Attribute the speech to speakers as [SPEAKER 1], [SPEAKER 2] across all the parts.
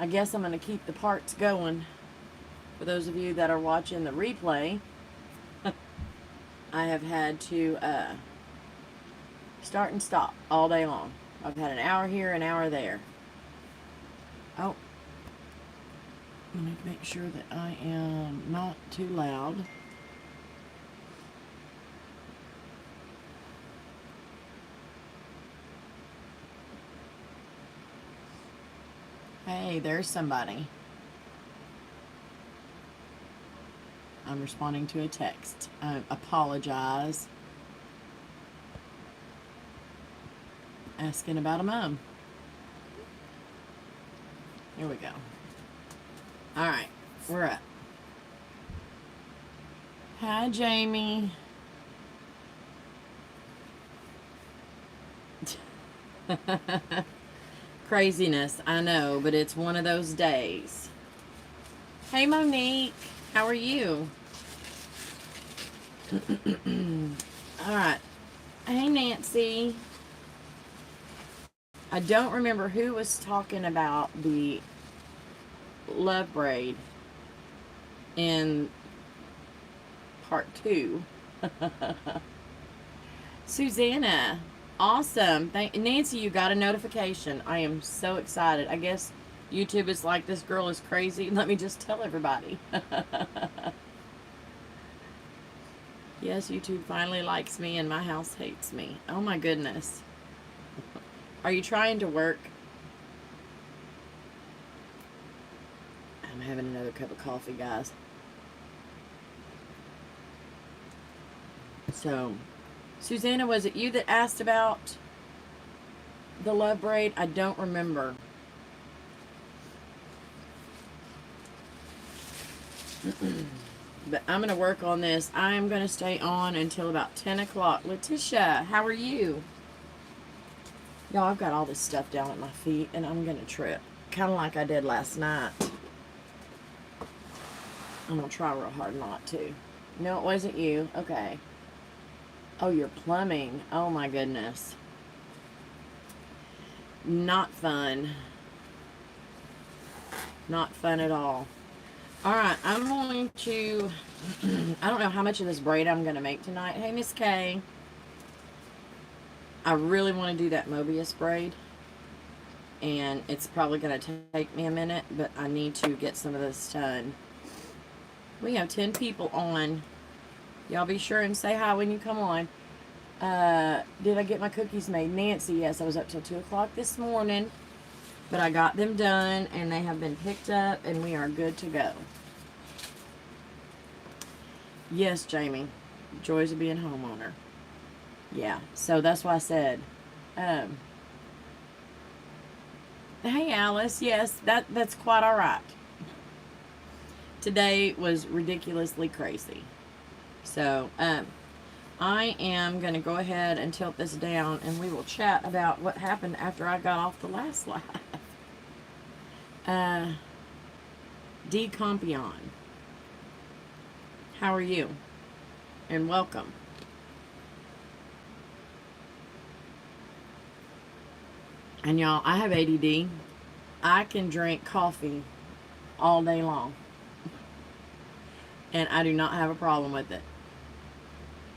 [SPEAKER 1] I guess I'm going to keep the parts going. For those of you that are watching the replay, I have had to start and stop all day long. I've had an hour here, an hour there. Oh, let me make sure that I am not too loud. Hey, there's somebody. I'm responding to a text. I apologize. Asking about a mom. Here we go. Alright, we're up. Hi, Jamie. Craziness, I know, but it's one of those days. Hey, Monique. How are you? Alright. Hey, Nancy. I don't remember who was talking about the love braid in part 2. Susanna. Awesome. Nancy, you got a notification. I am so excited. I guess YouTube is like, this girl is crazy. Let me just tell everybody. Yes, YouTube finally likes me and my house hates me. Oh my goodness. Are you trying to work? I'm having another cup of coffee, guys. So, Susanna, was it you that asked about the love braid? I don't remember. But I'm going to work on this. I'm going to stay on until about 10 o'clock. Letitia, how are you? Y'all, I've got all this stuff down at my feet, and I'm going to trip. Kind of like I did last night. I'm going to try real hard not to. No, it wasn't you. Okay. Oh, you're plumbing. Oh, my goodness. Not fun. Not fun at all. Alright, I'm going to... I don't know how much of this braid I'm going to make tonight. Hey, Miss Kay. I really want to do that Mobius braid. And it's probably going to take me a minute, but I need to get some of this done. We have 10 people on. Y'all be sure and say hi when you come on. Did I get my cookies made? Nancy, yes, I was up till 2 o'clock this morning. But I got them done, and they have been picked up, and we are good to go. Yes, Jamie. Joys of being homeowner. Yeah, so that's why I said. Hey, Alice. Yes, that's quite all right. Today was ridiculously crazy. So, I am going to go ahead and tilt this down, and we will chat about what happened after I got off the last live. Decompion. How are you? And welcome. And y'all, I have ADD. I can drink coffee all day long. And I do not have a problem with it.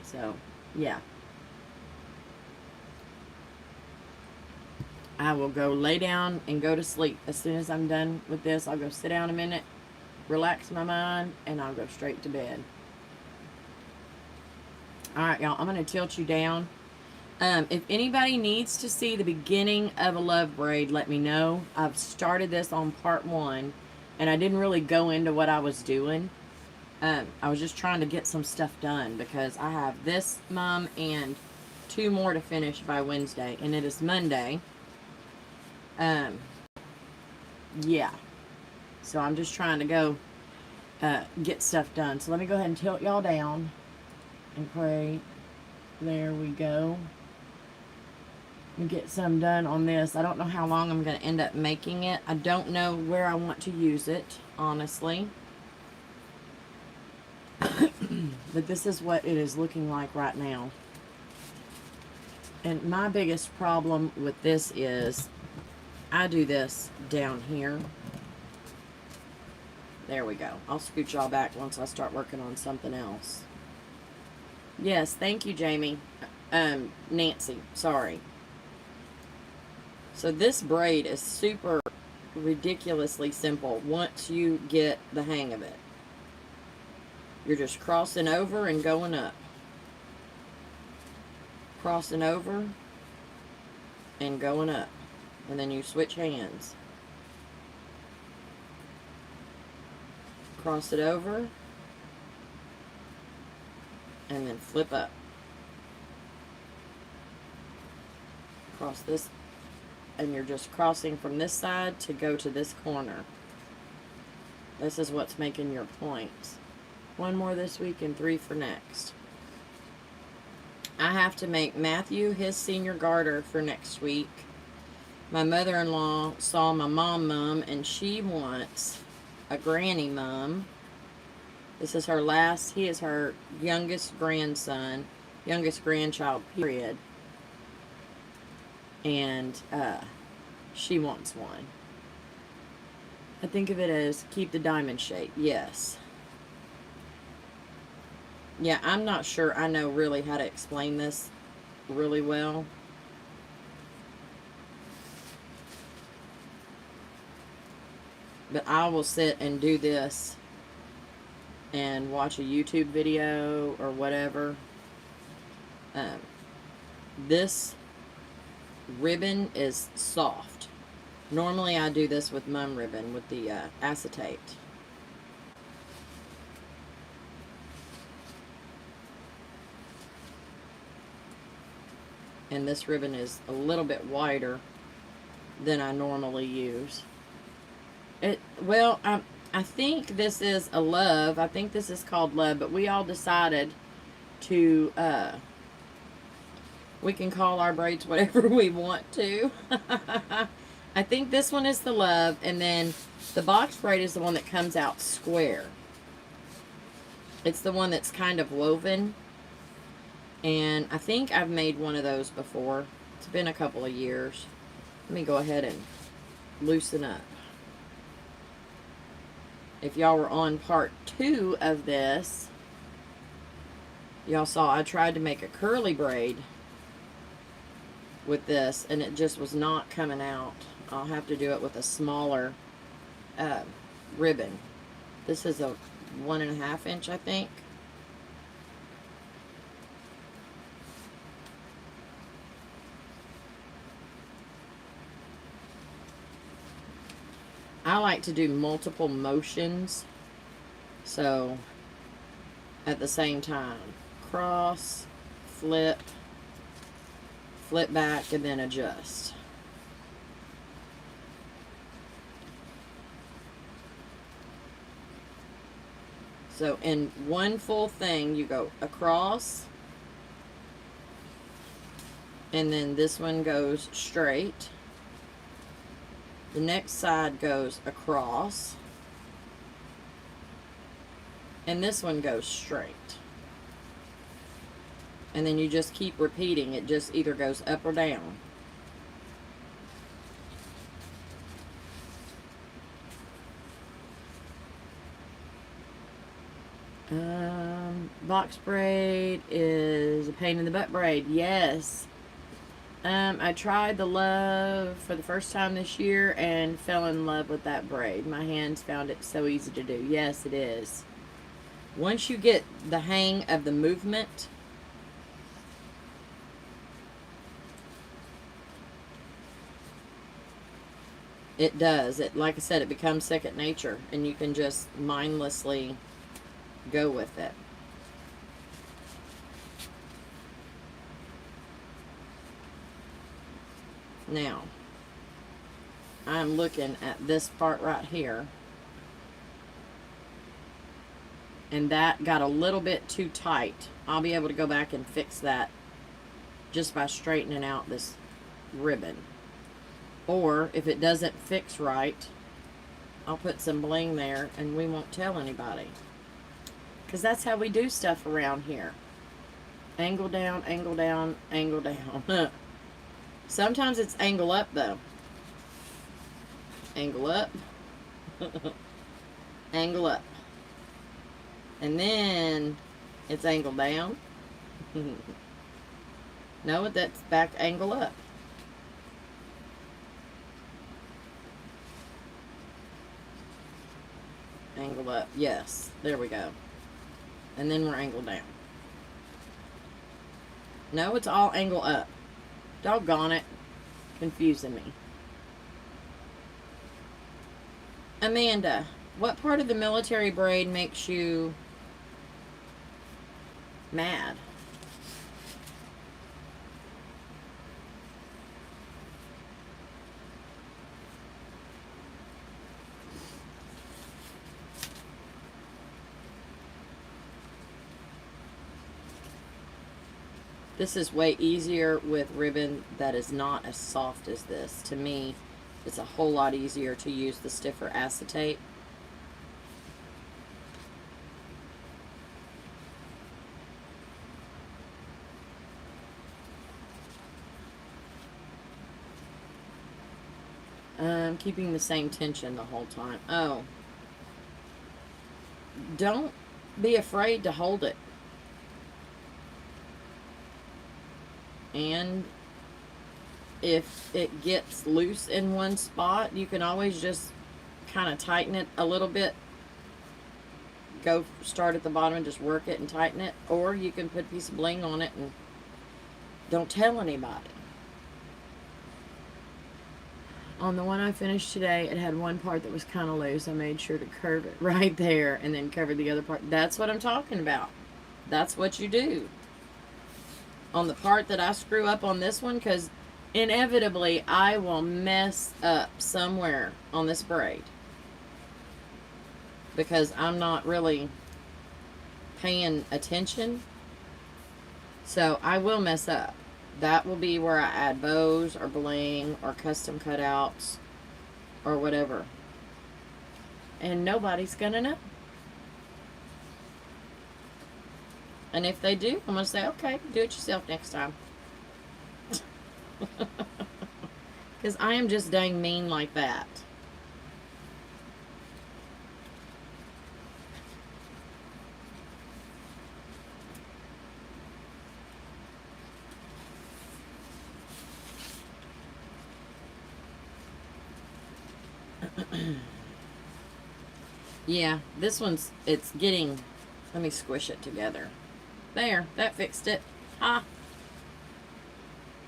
[SPEAKER 1] So, yeah. I will go lay down and go to sleep. As soon as I'm done with this, I'll go sit down a minute, relax my mind, and I'll go straight to bed. Alright, y'all, I'm going to tilt you down. If anybody needs to see the beginning of a love braid, let me know. I've started this on part 1, and I didn't really go into what I was doing. I was just trying to get some stuff done because I have this mum and 2 more to finish by Wednesday, and it is Monday. Yeah. So I'm just trying to go get stuff done. So let me go ahead and tilt y'all down and pray. There we go. And get some done on this. I don't know how long I'm going to end up making it. I don't know where I want to use it, honestly. But this is what it is looking like right now. And my biggest problem with this is I do this down here. There we go. I'll scoot y'all back once I start working on something else. Yes, thank you, Jamie. Nancy, sorry. So this braid is super ridiculously simple once you get the hang of it. You're just crossing over and going up. Crossing over and going up. And then you switch hands. Cross it over and then flip up. Cross this, and you're just crossing from this side to go to this corner. This is what's making your points. 1 more this week and 3 for next. I have to make Matthew his senior garter for next week. My mother-in-law saw my mum, and she wants a granny mum. This is her last, he is her youngest grandson, youngest grandchild, period. And she wants one. I think of it as keep the diamond shape. Yes. Yeah, I'm not sure I know really how to explain this really well. But I will sit and do this and watch a YouTube video or whatever. This ribbon is soft. Normally I do this with mum ribbon with the acetate. And this ribbon is a little bit wider than I normally use. Well, I think this is a love. I think this is called love, but we all decided to, we can call our braids whatever we want to. I think this one is the love, and then the box braid is the one that comes out square. It's the one that's kind of woven, and I think I've made one of those before. It's been a couple of years. Let me go ahead and loosen up. If y'all were on part 2 of this, y'all saw I tried to make a curly braid with this, and it just was not coming out. I'll have to do it with a smaller ribbon. This is a 1.5 inch, I think. I like to do multiple motions, so at the same time, cross, flip, flip back, and then adjust. So in one full thing, you go across, and then this one goes straight. The next side goes across, and this one goes straight. And then you just keep repeating. It just either goes up or down. Box braid is a pain in the butt braid. Yes. I tried the love for the first time this year and fell in love with that braid. My hands found it so easy to do. Yes, it is. Once you get the hang of the movement, it does. It, like I said, it becomes second nature, and you can just mindlessly go with it. Now, I'm looking at this part right here, and that got a little bit too tight. I'll be able to go back and fix that just by straightening out this ribbon. Or if it doesn't fix right, I'll put some bling there and we won't tell anybody. Because that's how we do stuff around here. Angle down, angle down, angle down. Sometimes it's angle up though. Angle up. angle up. And then it's angled down. No, that's back angle up. Angle up. Yes, there we go. And then we're angled down. No, it's all angle up. Doggone it. Confusing me. Amanda, what part of the military braid makes you mad? This is way easier with ribbon that is not as soft as this. To me, it's a whole lot easier to use the stiffer acetate. Keeping the same tension the whole time. Oh. Don't be afraid to hold it. And if it gets loose in one spot, you can always just kind of tighten it a little bit. Go start at the bottom and just work it and tighten it. Or you can put a piece of bling on it and don't tell anybody. On the one I finished today, it had one part that was kind of loose. I made sure to curve it right there and then cover the other part. That's what I'm talking about. That's what you do. On the part that I screw up on this one, because inevitably I will mess up somewhere on this braid. Because I'm not really paying attention. So I will mess up. That will be where I add bows or bling or custom cutouts or whatever. And nobody's going to know. And if they do, I'm going to say, okay, do it yourself next time. Because I am just dang mean like that. Yeah, this one's, it's getting, let me squish it together. There, that fixed it. Ha!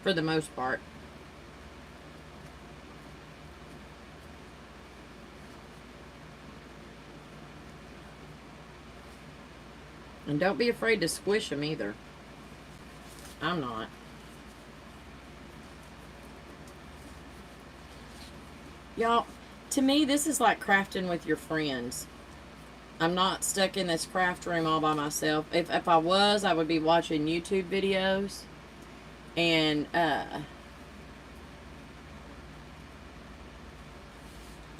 [SPEAKER 1] For the most part. And don't be afraid to squish them either. I'm not. Y'all, to me, this is like crafting with your friends. I'm not stuck in this craft room all by myself. If I was, I would be watching YouTube videos. And, I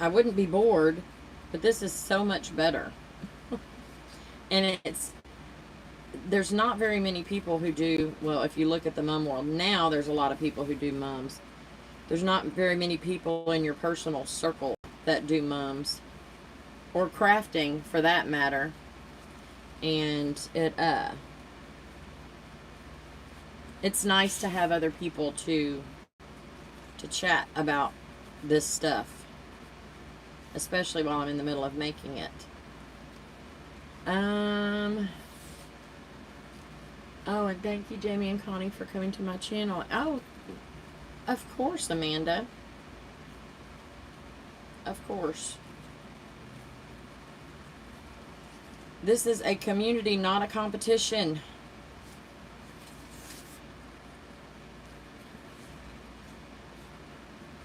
[SPEAKER 1] wouldn't be bored. But this is so much better. And there's not very many people who do, well, if you look at the mum world, now there's a lot of people who do mums. There's not very many people in your personal circle that do mums. Or crafting, for that matter. And it's nice to have other people to chat about this stuff. Especially while I'm in the middle of making it. Oh, and thank you, Jamie and Connie, for coming to my channel. Oh, of course, Amanda. Of course. This is a community, not a competition.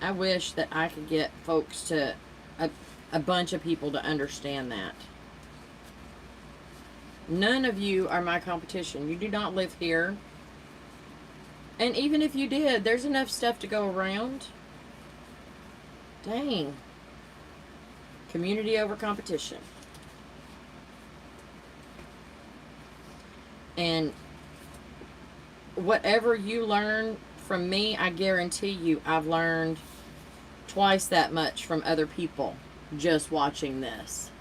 [SPEAKER 1] I wish that I could get folks to, a bunch of people to understand that. None of you are my competition. You do not live here. And even if you did, there's enough stuff to go around. Dang. Community over competition. And whatever you learn from me, I guarantee you I've learned twice that much from other people just watching this.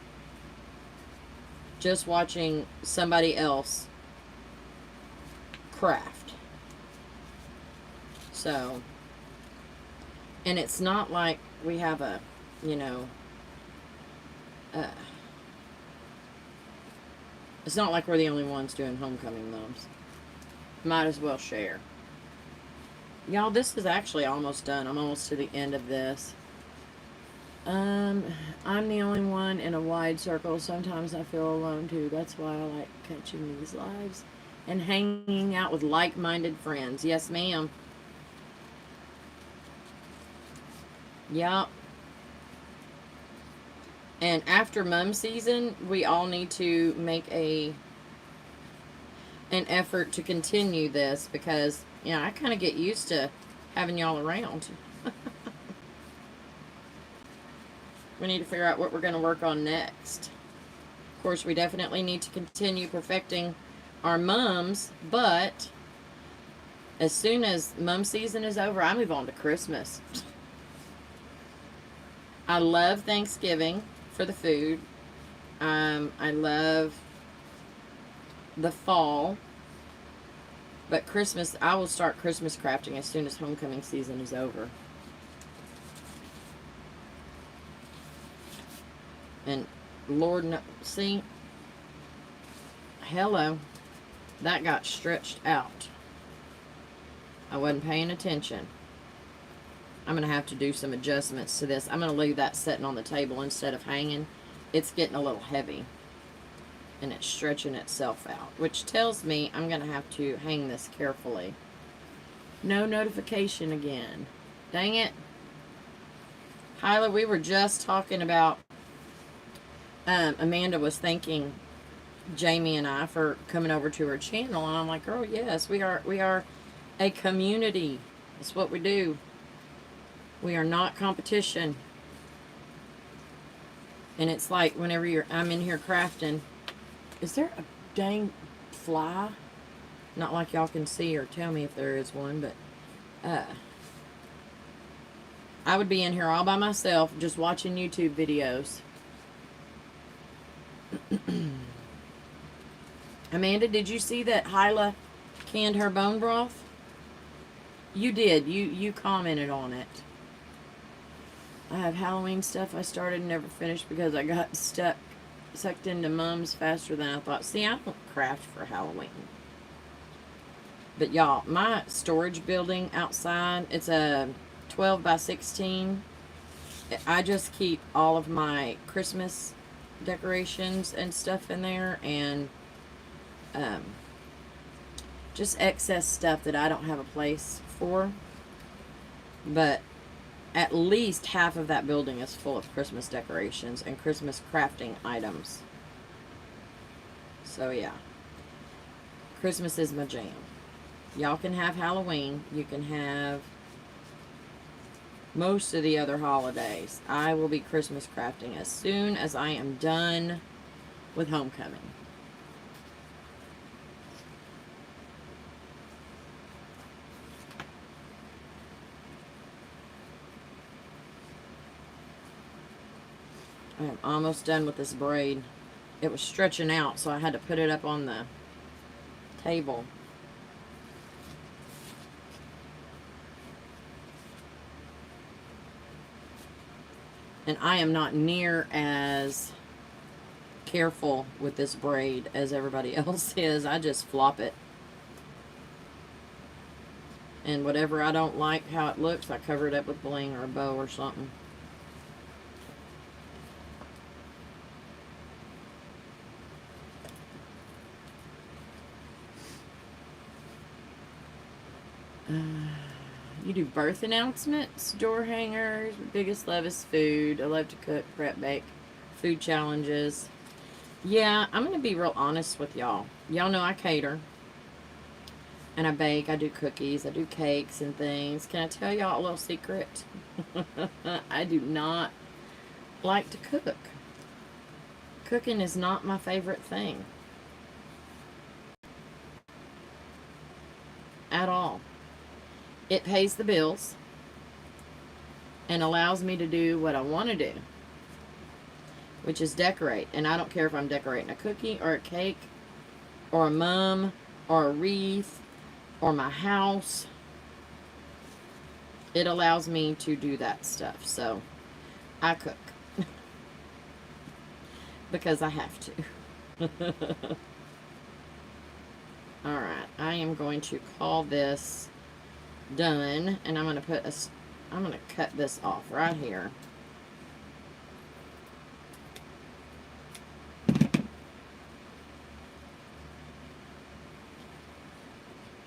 [SPEAKER 1] just watching somebody else craft. So, and it's not like we have a, you know, it's not like we're the only ones doing homecoming mums. Might as well share. Y'all, this is actually almost done. I'm almost to the end of this. I'm the only one in a wide circle. Sometimes I feel alone too. That's why I like catching these lives and hanging out with like-minded friends. Yes, ma'am. Yep. And after mum season, we all need to make an effort to continue this because, you know, I kind of get used to having y'all around. We need to figure out what we're going to work on next. Of course, we definitely need to continue perfecting our mums, but as soon as mum season is over, I move on to Christmas. I love Thanksgiving for the food. I love the fall. But Christmas, I will start Christmas crafting as soon as homecoming season is over. And Lord, no, see, hello, that got stretched out. I wasn't paying attention. I'm going to have to do some adjustments to this. I'm going to leave that sitting on the table instead of hanging. It's getting a little heavy. And it's stretching itself out. Which tells me I'm going to have to hang this carefully. No notification again. Dang it. Hyla, we were just talking about... Amanda was thanking Jamie and I for coming over to her channel. And I'm like, girl, yes, we are a community. That's what we do. We are not competition. And it's like whenever I'm in here crafting, is there a dang fly? Not like y'all can see or tell me if there is one, but I would be in here all by myself just watching YouTube videos. Amanda, did you see that Hyla canned her bone broth? You did. You commented on it. I have Halloween stuff I started and never finished because I got sucked into mums faster than I thought. See, I don't craft for Halloween. But y'all, my storage building outside, it's a 12 by 16. I just keep all of my Christmas decorations and stuff in there, and just excess stuff that I don't have a place for. But at least half of that building is full of Christmas decorations and Christmas crafting items. So yeah, Christmas is my jam. Y'all can have Halloween. You can have most of the other holidays. I will be Christmas crafting as soon as I am done with homecoming. I am almost done with this braid. It was stretching out, so I had to put it up on the table. And I am not near as careful with this braid as everybody else is. I just flop it. And whatever I don't like how it looks, I cover it up with bling or a bow or something. You do birth announcements, door hangers, biggest love is food. I love to cook, prep, bake, food challenges. Yeah, I'm going to be real honest with y'all. Y'all know I cater. And I bake, I do cookies, I do cakes and things. Can I tell y'all a little secret? I do not like to cook. Cooking is not my favorite thing. At all. It pays the bills and allows me to do what I want to do, which is decorate. And I don't care if I'm decorating a cookie or a cake or a mum or a wreath or my house. It allows me to do that stuff. So I cook because I have to. Alright, I am going to call this done, and I'm going to cut this off right here.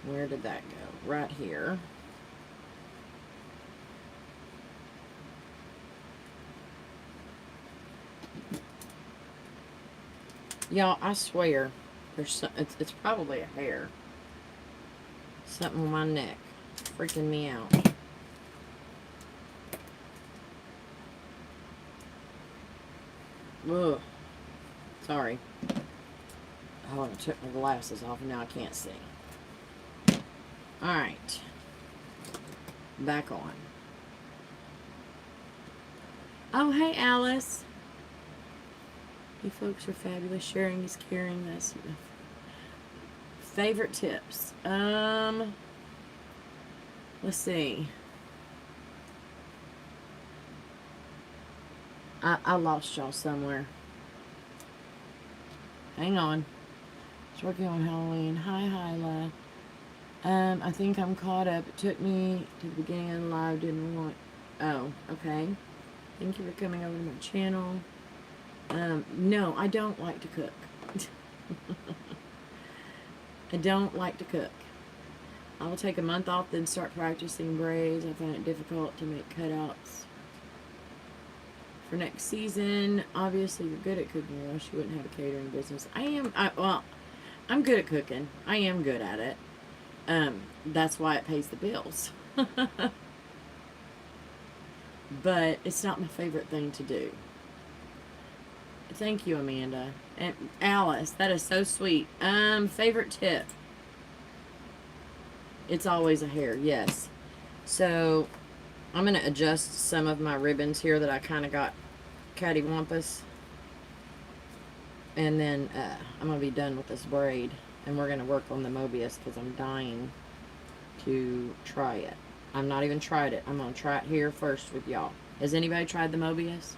[SPEAKER 1] Where did that go? Right here. Y'all, I swear, it's probably a hair. Something on my neck. Freaking me out. Ugh. Sorry. Oh, I took my glasses off and now I can't see. Alright. Back on. Oh, hey, Alice. You folks are fabulous. Sharing is caring. That's favorite tips. Let's see. I lost y'all somewhere. Hang on. I was working on Halloween. Hi, Hyla. I think I'm caught up. It took me to the beginning of the live. Didn't want... Oh, okay. Thank you for coming over to my channel. No, I don't like to cook. I don't like to cook. I will take a month off, then start practicing braids. I find it difficult to make cutouts for next season. Obviously, you're good at cooking, or else you wouldn't have a catering business. Well, I'm good at cooking. I am good at it. That's why it pays the bills. But it's not my favorite thing to do. Thank you, Amanda. And Alice, that is so sweet. Favorite tip. It's always a hair, yes. So, I'm going to adjust some of my ribbons here that I kind of got cattywampus. And then, I'm going to be done with this braid. And we're going to work on the mobius because I'm dying to try it. I'm not even tried it. I'm going to try it here first with y'all. Has anybody tried the mobius?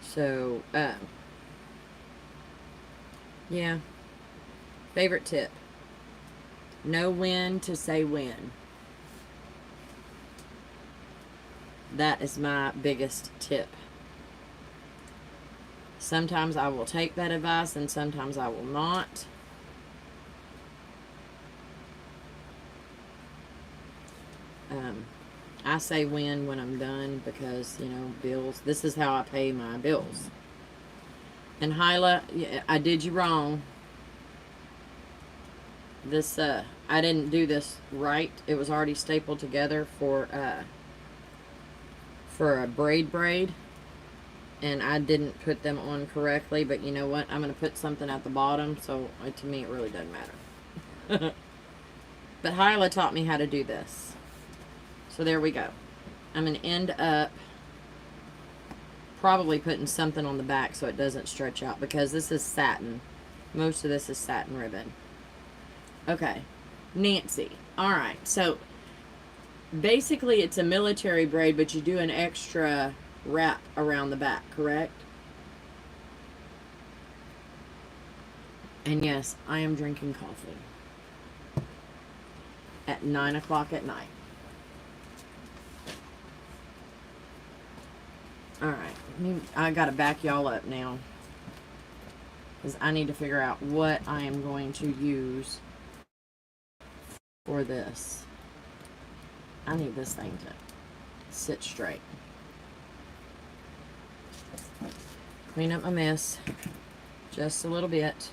[SPEAKER 1] So, yeah. Favorite tip. Know when to say when. That is my biggest tip. Sometimes I will take that advice and sometimes I will not. I say when I'm done because, you know, bills. This is how I pay my bills. And Hyla, yeah, I did you wrong. This, I didn't do this right. It was already stapled together for a braid. And I didn't put them on correctly. But you know what? I'm going to put something at the bottom. So, to me, it really doesn't matter. But Hyla taught me how to do this. So there we go. I'm going to end up probably putting something on the back so it doesn't stretch out because this is satin. Most of this is satin ribbon. Okay. Nancy. Alright. So basically it's a military braid, but you do an extra wrap around the back, correct? And yes, I am drinking coffee at 9 o'clock at night. Alright, I gotta back y'all up now. Because I need to figure out what I am going to use for this. I need this thing to sit straight. Clean up my mess just a little bit.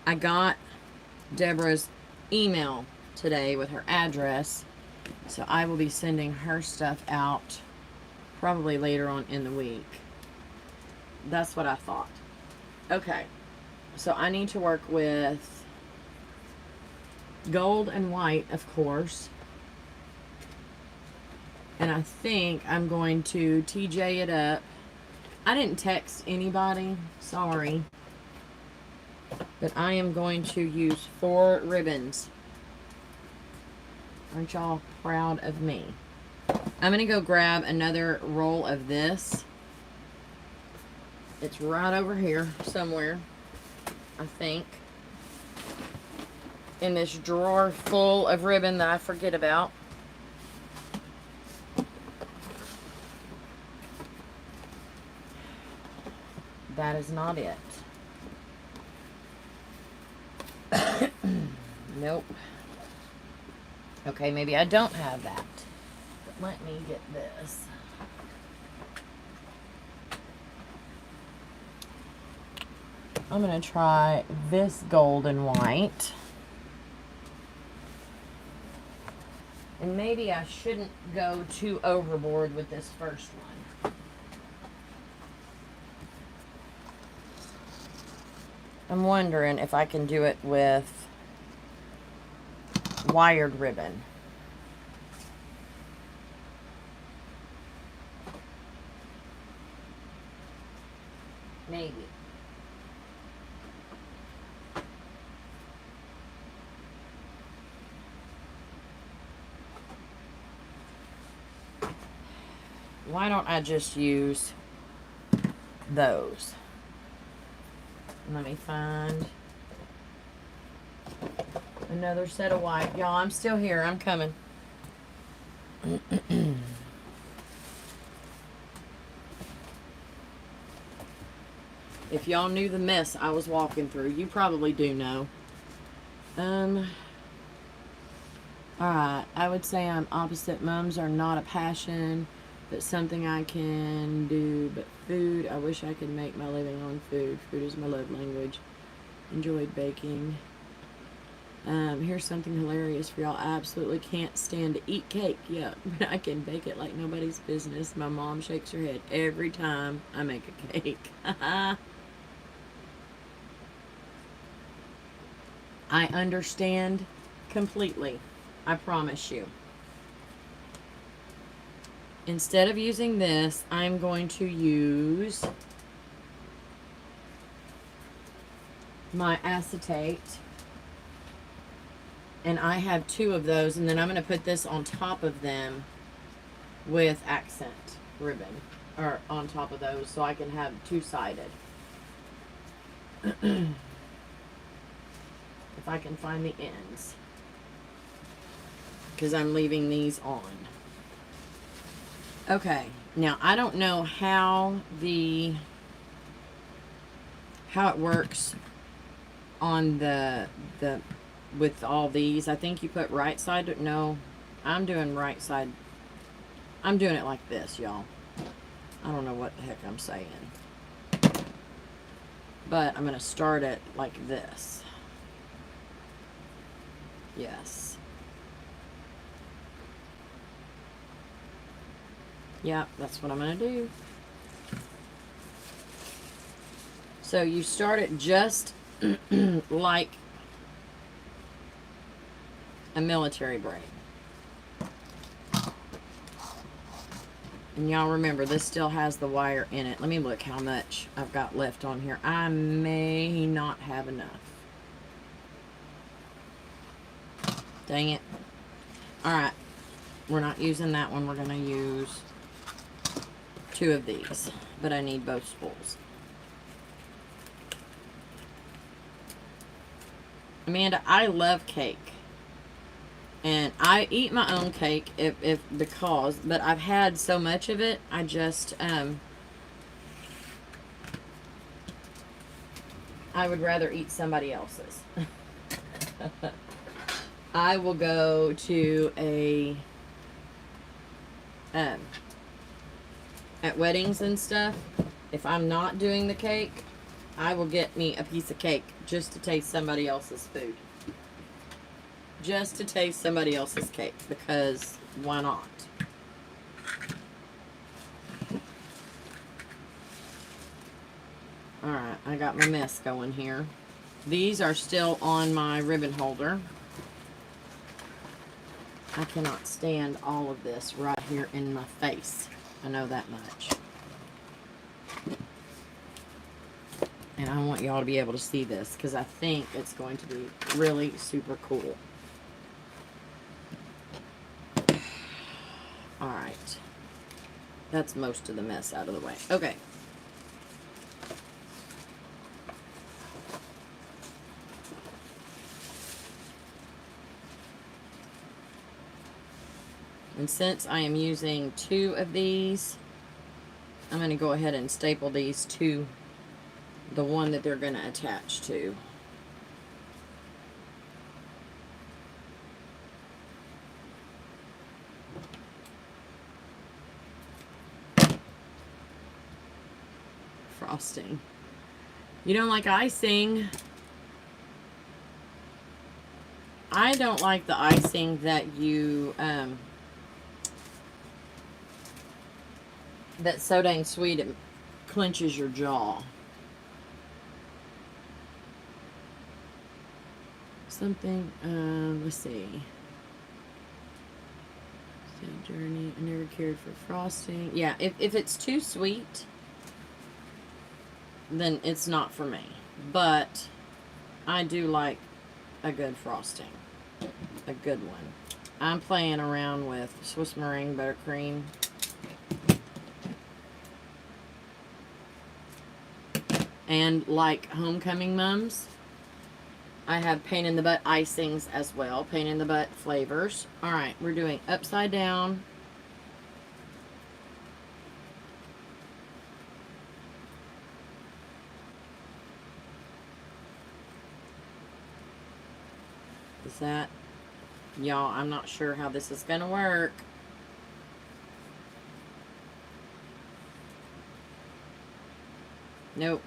[SPEAKER 1] I got Deborah's email today with her address, so I will be sending her stuff out probably later on in the week. That's what I thought. Okay, so I need to work with gold and white, of course. And I think I'm going to TJ it up. I didn't text anybody, sorry. But I am going to use 4 ribbons. Aren't y'all proud of me? I'm going to go grab another roll of this. It's right over here somewhere, I think. In this drawer full of ribbon that I forget about. That is not it. Nope. Okay, maybe I don't have that. But let me get this. I'm going to try this gold and white. And maybe I shouldn't go too overboard with this first one. I'm wondering if I can do it with wired ribbon. Maybe. Why don't I just use those? Let me find another set of white. Y'all, I'm still here. I'm coming. If y'all knew the mess I was walking through, you probably do know. Alright, I would say I'm opposite. Mums are not a passion, but something I can do. But food, I wish I could make my living on food. Food is my love language. Enjoyed baking. Here's something hilarious for y'all. I absolutely can't stand to eat cake. Yeah, but I can bake it like nobody's business. My mom shakes her head every time I make a cake. I understand completely. I promise you. Instead of using this, I'm going to use my acetate. And I have 2 of those. And then I'm going to put this on top of them with accent ribbon. Or on top of those so I can have 2-sided. If I can find the ends. Because I'm leaving these on. Okay, now I don't know how it works on the with all these. I think you put right side. No, I'm doing right side. I'm doing it like this, y'all. I don't know what the heck I'm saying. But I'm going to start it like this. Yes. Yeah, that's what I'm going to do. So you start it just like a military braid. And y'all remember, this still has the wire in it. Let me look how much I've got left on here. I may not have enough. Dang it. Alright. We're not using that one. We're going to use 2 of these. But I need both spools. Amanda, I love cake. And I eat my own cake but I've had so much of it, I just, I would rather eat somebody else's. I will go to at weddings and stuff, if I'm not doing the cake, I will get me a piece of cake just to taste somebody else's food. Just to taste somebody else's cake, because why not? Alright, I got my mess going here. These are still on my ribbon holder. I cannot stand all of this right here in my face. I know that much. And I want y'all to be able to see this because I think it's going to be really super cool. Alright. That's most of the mess out of the way. Okay. And since I am using 2 of these, I'm going to go ahead and staple these to the one that they're going to attach to. Frosting. You don't like icing? I don't like the icing that you, that's so dang sweet it clenches your jaw. Something, let's see. Journey, I never cared for frosting. Yeah, if it's too sweet, then it's not for me. But I do like a good frosting. A good one. I'm playing around with Swiss meringue buttercream. And like homecoming mums, I have pain in the butt icings as well. Pain in the butt flavors. Alright, we're doing upside down. Is that... Y'all, I'm not sure how this is going to work. Nope.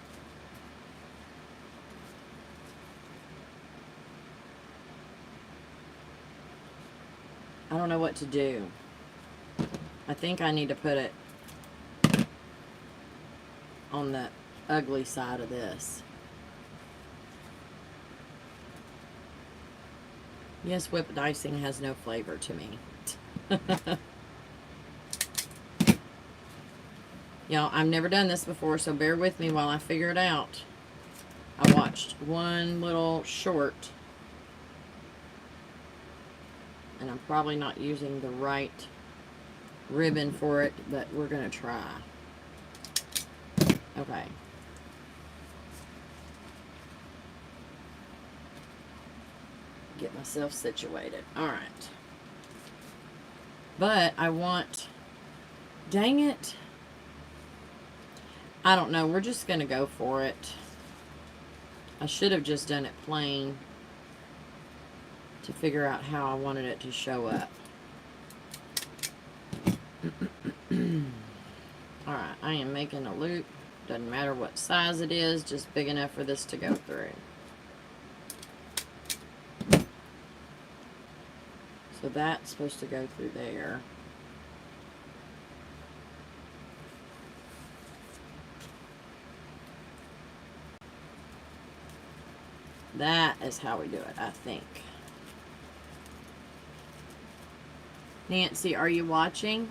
[SPEAKER 1] I don't know what to do. I think I need to put it on the ugly side of this. Yes, whipped icing has no flavor to me. Y'all, I've never done this before, so bear with me while I figure it out. I watched one little short, and I'm probably not using the right ribbon for it, but we're going to try. Okay. Get myself situated. Alright. But I want... Dang it. I don't know. We're just going to go for it. I should have just done it plain to figure out how I wanted it to show up. Alright, I am making a loop. Doesn't matter what size it is, just big enough for this to go through. So that's supposed to go through there. That is how we do it, I think. Nancy, are you watching?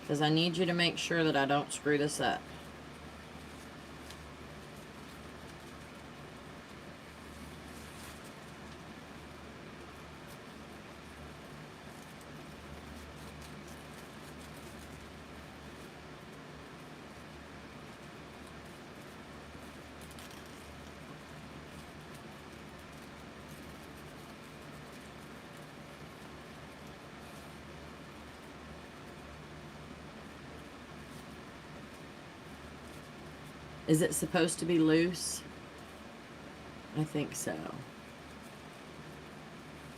[SPEAKER 1] Because I need you to make sure that I don't screw this up. Is it supposed to be loose? I think so.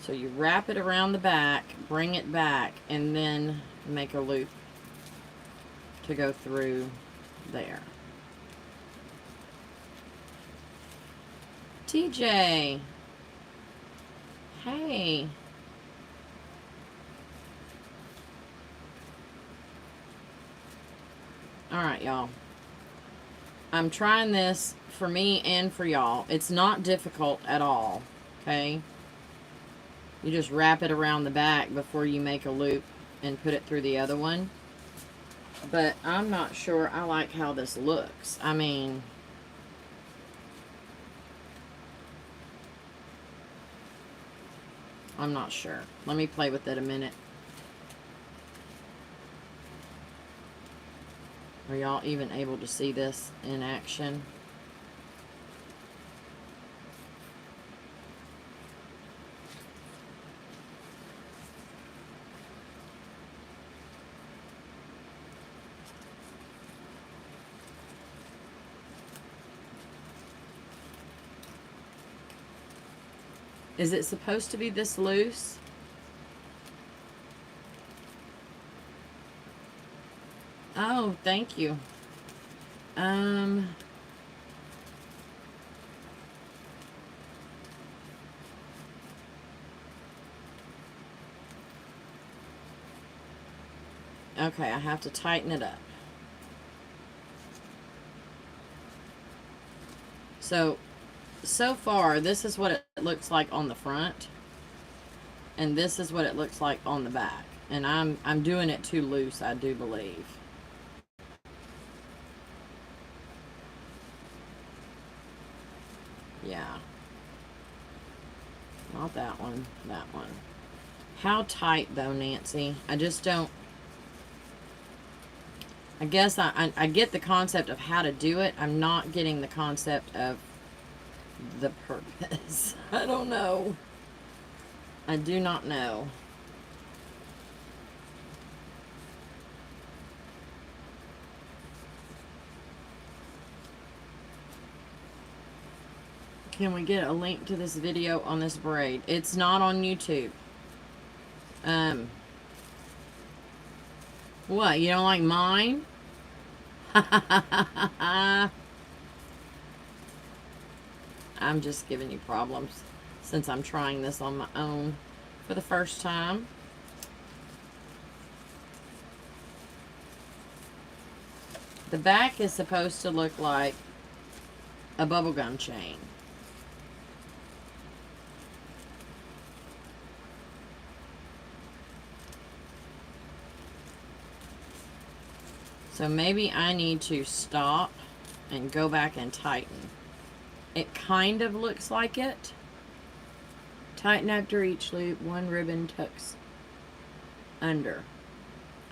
[SPEAKER 1] So you wrap it around the back, bring it back, and then make a loop to go through there. TJ. Hey. Alright, y'all. I'm trying this for me and for y'all. It's not difficult at all, okay? You just wrap it around the back before you make a loop and put it through the other one. But I'm not sure I like how this looks. I mean, I'm not sure. Let me play with it a minute. Are y'all even able to see this in action? Is it supposed to be this loose? Oh, thank you. Okay, I have to tighten it up. So far, this is what it looks like on the front. And this is what it looks like on the back. And I'm doing it too loose, I do believe. Yeah. Not that one. That one. How tight, though, Nancy? I just don't... I guess I get the concept of how to do it. I'm not getting the concept of the purpose. I don't know. I do not know. Can we get a link to this video on this braid? It's not on YouTube. What, you don't like mine? I'm just giving you problems since I'm trying this on my own for the first time. The back is supposed to look like a bubblegum chain. So maybe I need to stop and go back and tighten. It kind of looks like it. Tighten after each loop, one ribbon tucks under.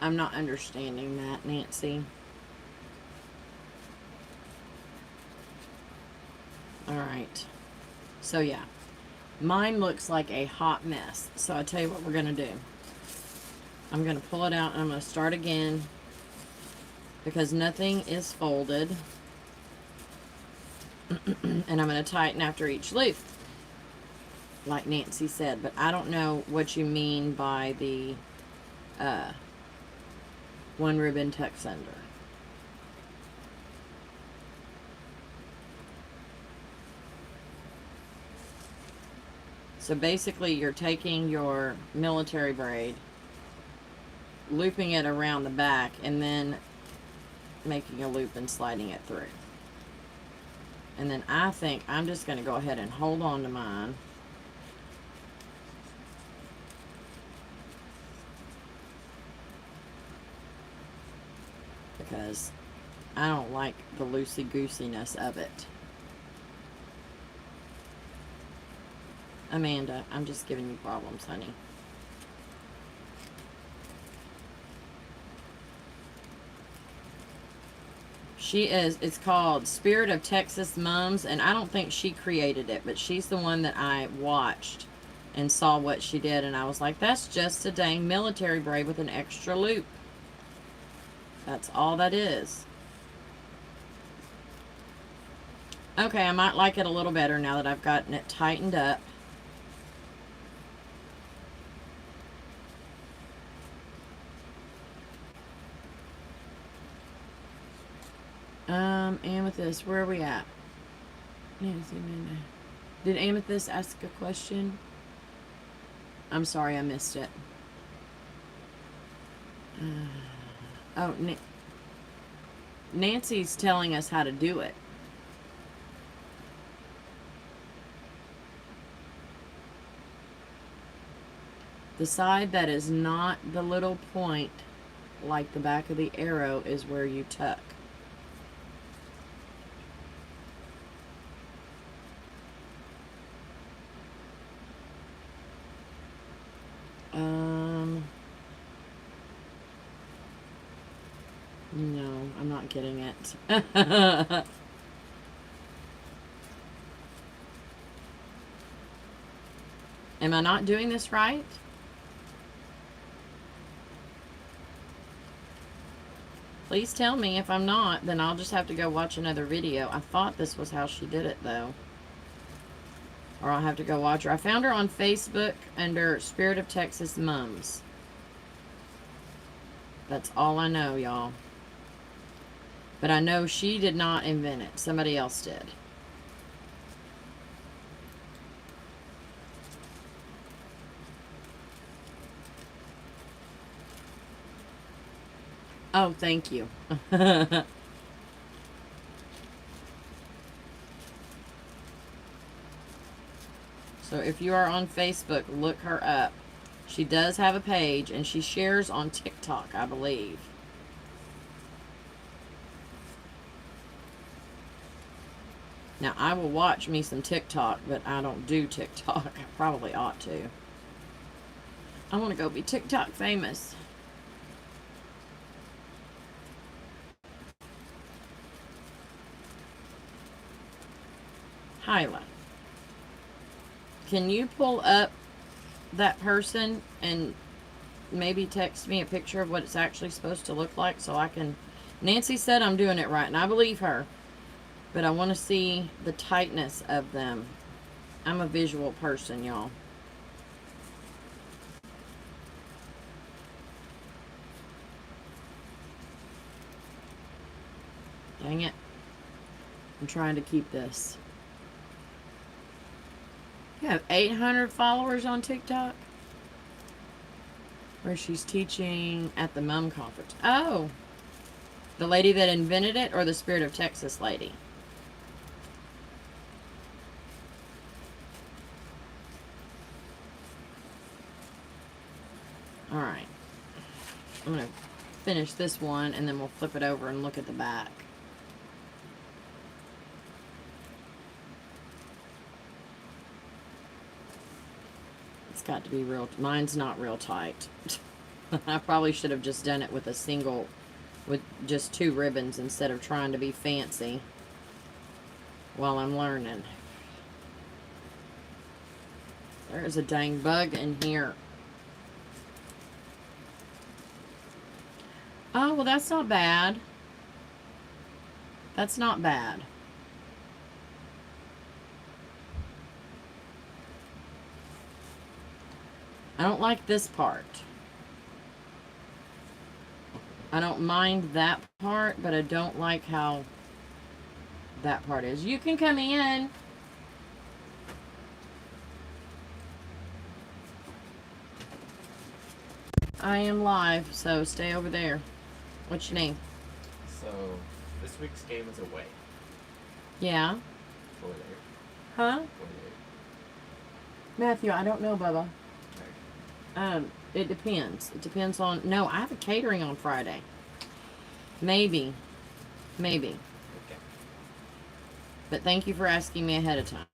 [SPEAKER 1] I'm not understanding that, Nancy. Alright. So yeah. Mine looks like a hot mess. So I'll tell you what we're going to do. I'm going to pull it out and I'm going to start again. Because nothing is folded. And I'm going to tighten after each loop. Like Nancy said. But I don't know what you mean by the one ribbon tucks under. So basically you're taking your military braid, looping it around the back, and then making a loop and sliding it through. And then I think I'm just going to go ahead and hold on to mine. Because I don't like the loosey-goosiness of it. Amanda, I'm just giving you problems, honey. She is, it's called Spirit of Texas Mums, and I don't think she created it, but she's the one that I watched and saw what she did, and I was like, that's just a dang military braid with an extra loop. That's all that is. Okay, I might like it a little better now that I've gotten it tightened up. Amethyst, where are we at? Did Amethyst ask a question? I'm sorry, I missed it. Oh, Nancy's telling us how to do it. The side that is not the little point, like the back of the arrow, is where you tuck. No, I'm not getting it. Am I not doing this right? Please tell me. If I'm not, then I'll just have to go watch another video. I thought this was how she did it, though. Or I'll have to go watch her. I found her on Facebook under Spirit of Texas Mums. That's all I know, y'all. But I know she did not invent it. Somebody else did. Oh, thank you. So if you are on Facebook, look her up. She does have a page, and she shares on TikTok, I believe. Now, I will watch me some TikTok, but I don't do TikTok. I probably ought to. I want to go be TikTok famous. Hyla, can you pull up that person and maybe text me a picture of what it's actually supposed to look like so I can... Nancy said I'm doing it right, and I believe her. But I want to see the tightness of them. I'm a visual person, y'all. Dang it. I'm trying to keep this. You have 800 followers on TikTok? Where she's teaching at the Mum Conference. Oh! The lady that invented it, or the Spirit of Texas lady? Alright. I'm going to finish this one, and then we'll flip it over and look at the back. It's got to be real... Mine's not real tight. I probably should have just done it with a single... with just 2 ribbons instead of trying to be fancy while I'm learning. There is a dang bug in here. Oh, well, that's not bad. That's not bad. I don't like this part. I don't mind that part, but I don't like how that part is. You can come in. I am live, so stay over there. What's your name?
[SPEAKER 2] So, this week's game is away.
[SPEAKER 1] Yeah.
[SPEAKER 2] For there.
[SPEAKER 1] Huh?
[SPEAKER 2] For there.
[SPEAKER 1] Matthew, I don't know, Bubba.
[SPEAKER 2] Okay.
[SPEAKER 1] It depends. It depends on... No, I have a catering on Friday. Maybe. Maybe.
[SPEAKER 2] Okay.
[SPEAKER 1] But thank you for asking me ahead of time.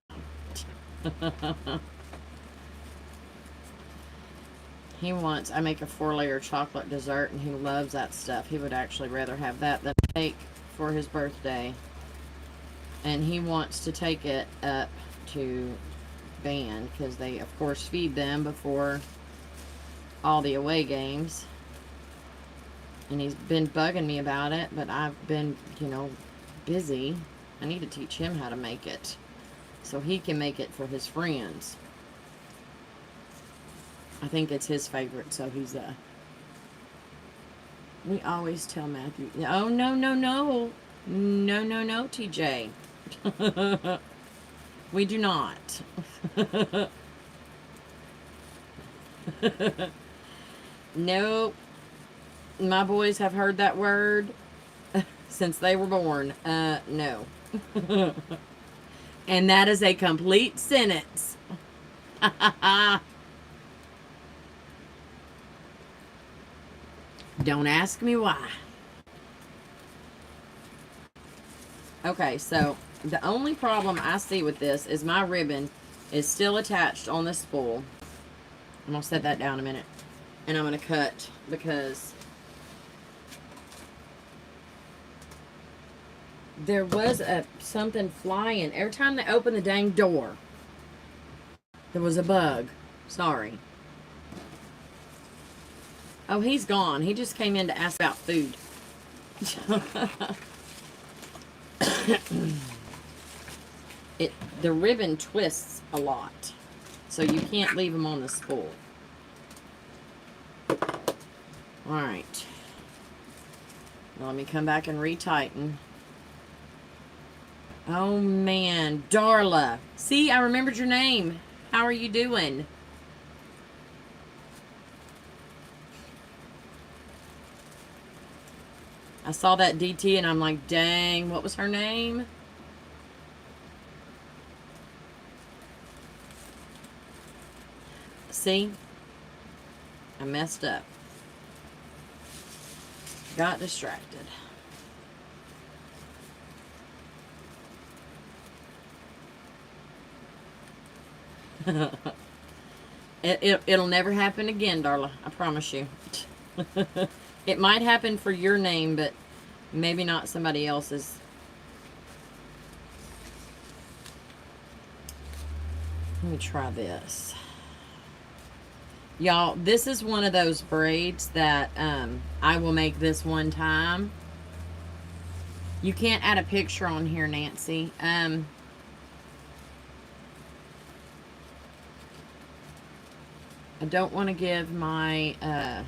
[SPEAKER 1] He wants... I make a 4-layer chocolate dessert, and he loves that stuff. He would actually rather have that than cake for his birthday. And he wants to take it up to band, because they, of course, feed them before all the away games. And he's been bugging me about it, but I've been, you know, busy. I need to teach him how to make it so he can make it for his friends. I think it's his favorite, so he's we always tell Matthew, oh, no, no, no. No, no, no, TJ. We do not. Nope. My boys have heard that word since they were born. No. And that is a complete sentence. Don't ask me why. Okay, so the only problem I see with this is my ribbon is still attached on the spool. I'm going to set that down a minute. And I'm going to cut because there was something flying. Every time they opened the dang door, there was a bug. Sorry. Oh, he's gone. He just came in to ask about food. The ribbon twists a lot, so you can't leave them on the spool. Alright. Now let me come back and retighten. Oh man, Darla. See, I remembered your name. How are you doing? I saw that DT and I'm like, dang, what was her name? See? I messed up. Got distracted. It'll never happen again, Darla. I promise you. It might happen for your name, but maybe not somebody else's. Let me try this. Y'all, this is one of those braids that I will make this one time. You can't add a picture on here, Nancy. I don't want to give my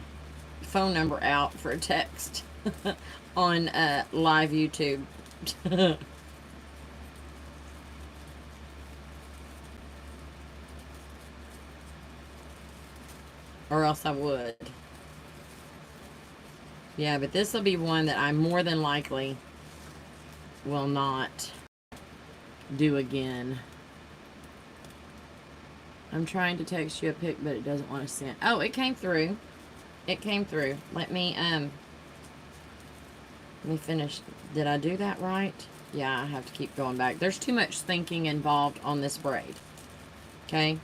[SPEAKER 1] phone number out for a text on live YouTube. Or else I would. Yeah, but this will be one that I more than likely will not do again. I'm trying to text you a pic, but it doesn't want to send. Oh, it came through. It came through. Let me finish. Did I do that right? Yeah, I have to keep going back. There's too much thinking involved on this braid. Okay.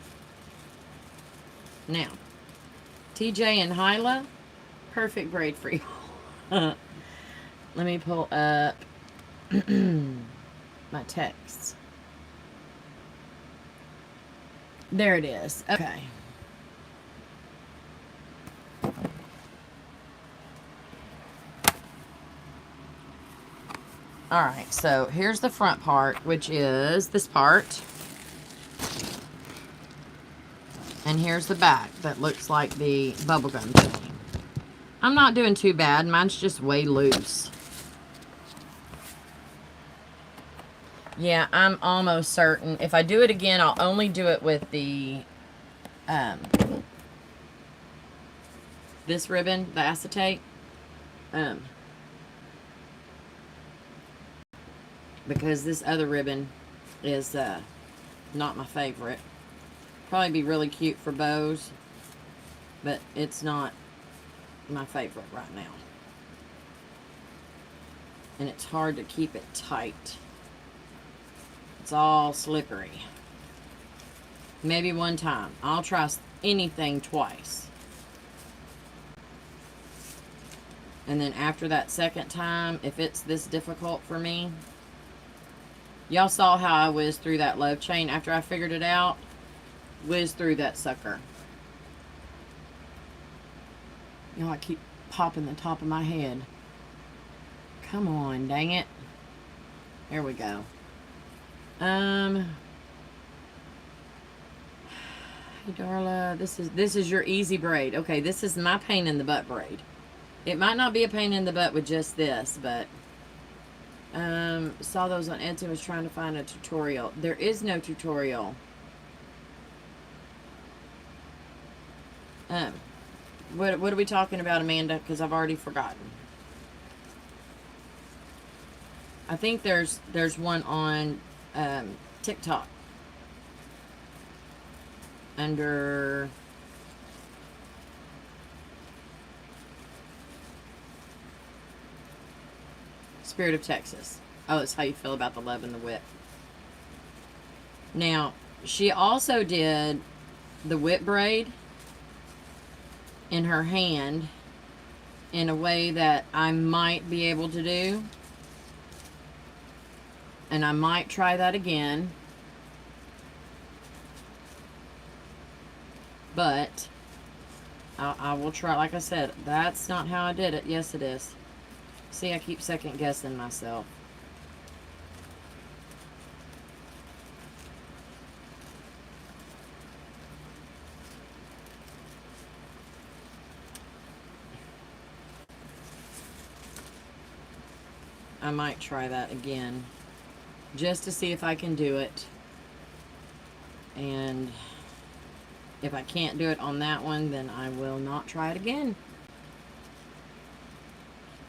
[SPEAKER 1] Now, TJ and Hyla, perfect braid for you. Let me pull up my texts. There it is. Okay. Alright, so here's the front part, which is this part. And here's the back that looks like the bubblegum thing. I'm not doing too bad. Mine's just way loose. Yeah, I'm almost certain. If I do it again, I'll only do it with the this ribbon, the acetate. Because this other ribbon is not my favorite. Probably be really cute for bows, but it's not my favorite right now. And it's hard to keep it tight. It's all slippery. Maybe one time. I'll try anything twice. And then after that second time, if it's this difficult for me, y'all saw how I whizzed through that love chain after I figured it out. Whiz through that sucker. You know, I keep popping the top of my head. Come on, dang it. There we go. Hey Darla, this is your easy braid. Okay, this is my pain in the butt braid. It might not be a pain in the butt with just this, but saw those on Etsy, was trying to find a tutorial. There is no tutorial. What are we talking about, Amanda? Because I've already forgotten. I think there's one on TikTok under Spirit of Texas. Oh, it's how you feel about the love and the whip. Now, she also did the whip braid in her hand in a way that I might be able to do. And I might try that again. But I will try. Like I said, that's not how I did it. Yes, it is. See, I keep second guessing myself. I might try that again just to see if I can do it. And if I can't do it on that one, then I will not try it again.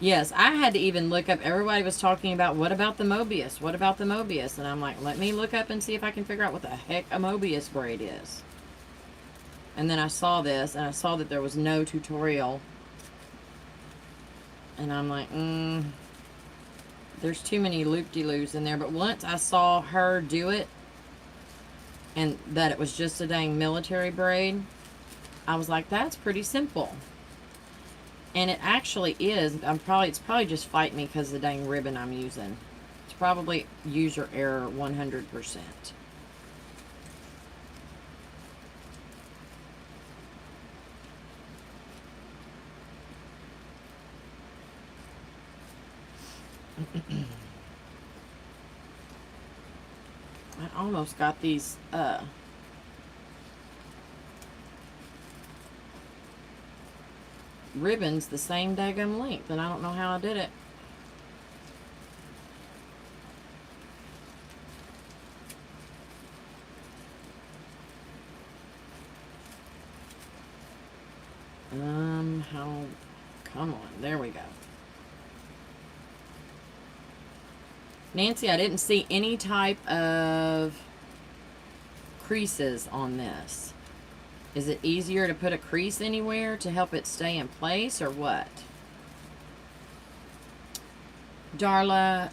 [SPEAKER 1] Yes, I had to even look up. Everybody was talking about, what about the Mobius? What about the Mobius? And I'm like, let me look up and see if I can figure out what the heck a Mobius braid is. And then I saw this, and I saw that there was no tutorial. And I'm like, there's too many loop-de-loos in there. But once I saw her do it, and that it was just a dang military braid, I was like, that's pretty simple. And it actually is. It's probably just fighting me because of the dang ribbon I'm using. It's probably user error 100%. I almost got these ribbons the same daggum length, and I don't know how I did it. Come on, there we go. Nancy, I didn't see any type of creases on this. Is it easier to put a crease anywhere to help it stay in place, or what? Darla,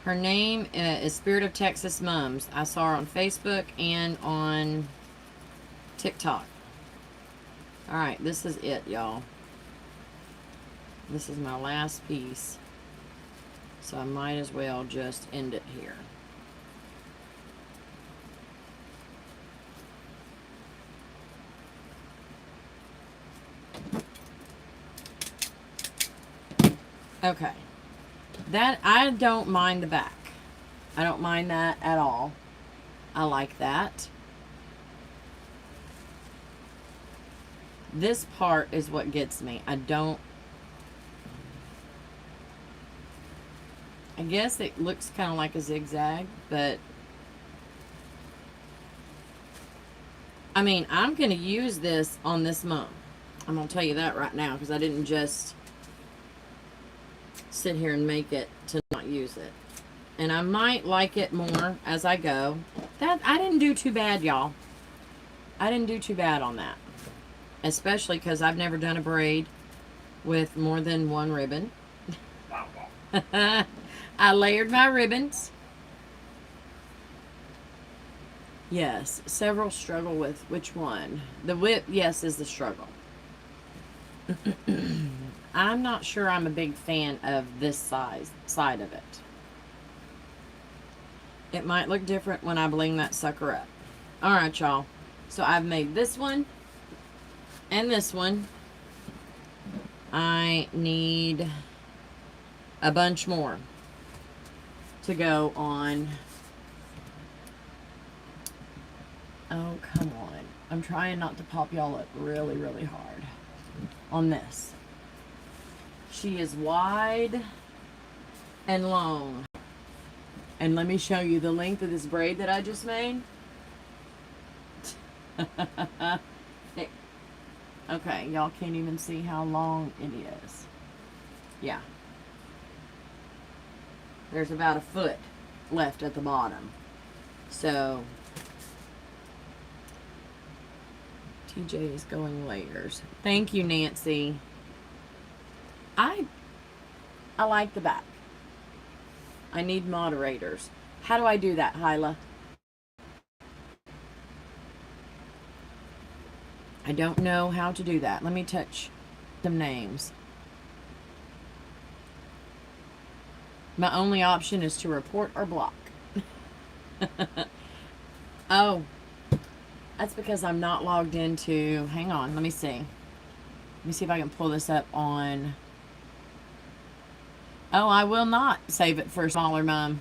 [SPEAKER 1] her name is Spirit of Texas Mums. I saw her on Facebook and on TikTok. Alright, this is it, y'all. This is my last piece. So I might as well just end it here. Okay. That, I don't mind the back. I don't mind that at all. I like that. This part is what gets me. I guess it looks kind of like a zigzag, but I mean, I'm going to use this on this mum. I'm going to tell you that right now, because I didn't just sit here and make it to not use it. And I might like it more as I go. I didn't do too bad, y'all. I didn't do too bad on that. Especially because I've never done a braid with more than one ribbon. I layered my ribbons. Yes, several struggle with which one. The whip, yes, is the struggle. I'm not sure I'm a big fan of this side of it. It might look different when I bling that sucker up. Alright, y'all. So I've made this one and this one. I need a bunch more to go on. Oh, come on. I'm trying not to pop y'all up really, really hard on this. She is wide and long. And let me show you the length of this braid that I just made. Okay, y'all can't even see how long it is. Yeah. There's about a foot left at the bottom. So, TJ is going layers. Thank you, Nancy. I like the back. I need moderators. How do I do that, Hyla? I don't know how to do that. Let me touch some names. My only option is to report or block. Oh, that's because I'm not logged into... Hang on, let me see. Let me see if I can pull this up on... Oh, I will not save it for a smaller mum.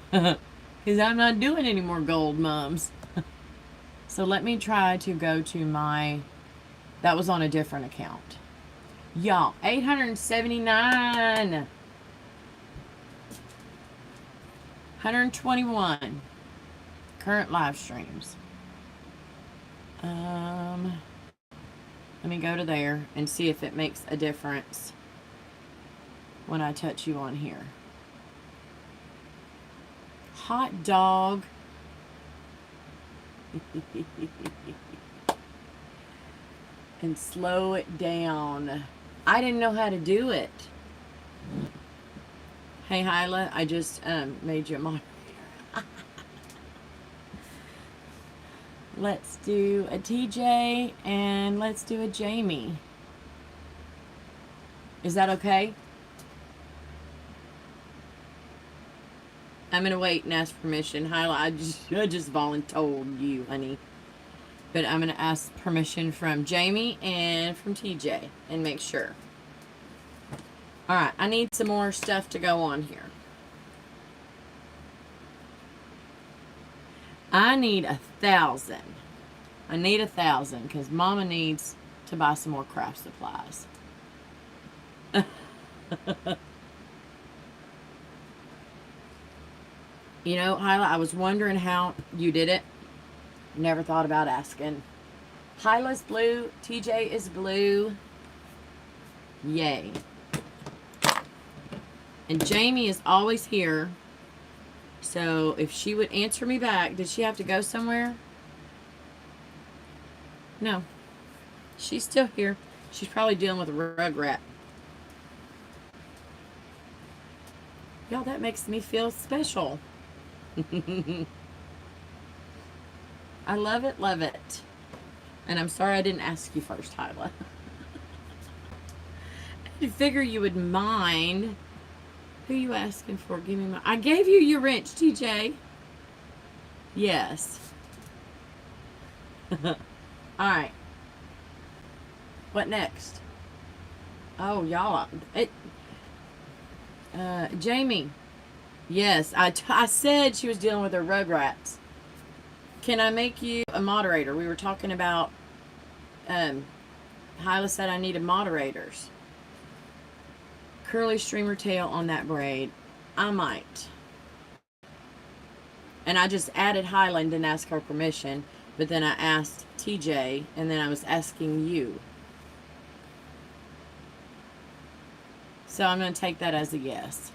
[SPEAKER 1] Because I'm not doing any more gold mums. So let me try to go to my... That was on a different account. Y'all, 879. 121 current live streams. Let me go to there and see if it makes a difference when I touch you on here. Hot dog. And slow it down. I didn't know how to do it. Hey, Hyla, I just made you a moderator. Let's do a TJ and let's do a Jamie. Is that okay? I'm going to wait and ask permission. Hyla, I just volunteered you, honey. But I'm going to ask permission from Jamie and from TJ and make sure. Alright, I need some more stuff to go on here. I need 1,000. I need 1,000 because Mama needs to buy some more craft supplies. You know, Hyla, I was wondering how you did it. Never thought about asking. Hyla's blue. TJ is blue. Yay. And Jamie is always here. So if she would answer me back, did she have to go somewhere? No. She's still here. She's probably dealing with a rug rat. Y'all, that makes me feel special. I love it, love it. And I'm sorry I didn't ask you first, Hyla. I figure you would mind. Who you asking for? Give me my... I gave you your wrench, TJ. Yes. Alright. What next? Oh, y'all. Jamie. Yes, I said she was dealing with her rugrats. Can I make you a moderator? We were talking about... Hyla said I needed moderators. Curly streamer tail on that braid. I might. And I just added Hyla and didn't ask her permission. But then I asked TJ. And then I was asking you. So I'm going to take that as a yes.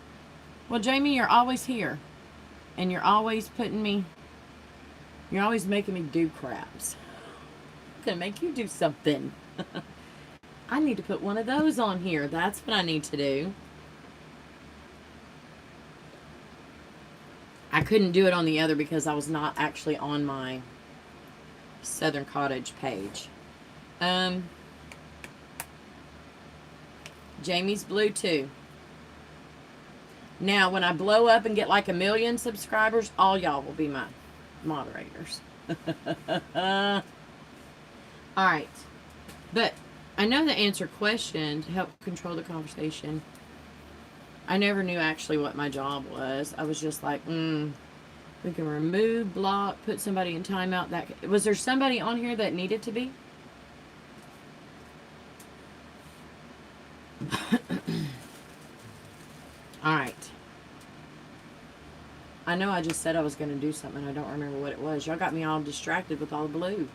[SPEAKER 1] Well, Jamie, you're always here. And you're always putting me... You're always making me do craps. I'm going to make you do something. I need to put one of those on here. That's what I need to do. I couldn't do it on the other because I was not actually on my Southern Cottage page. Jamie's blue too. Now, when I blow up and get like 1 million subscribers, all y'all will be my moderators. Alright. But I know the answer question to help control the conversation. I never knew actually what my job was. I was just like, we can remove, block, put somebody in timeout. That was there somebody on here that needed to be? Alright. I know I just said I was going to do something. I don't remember what it was. Y'all got me all distracted with all the blue.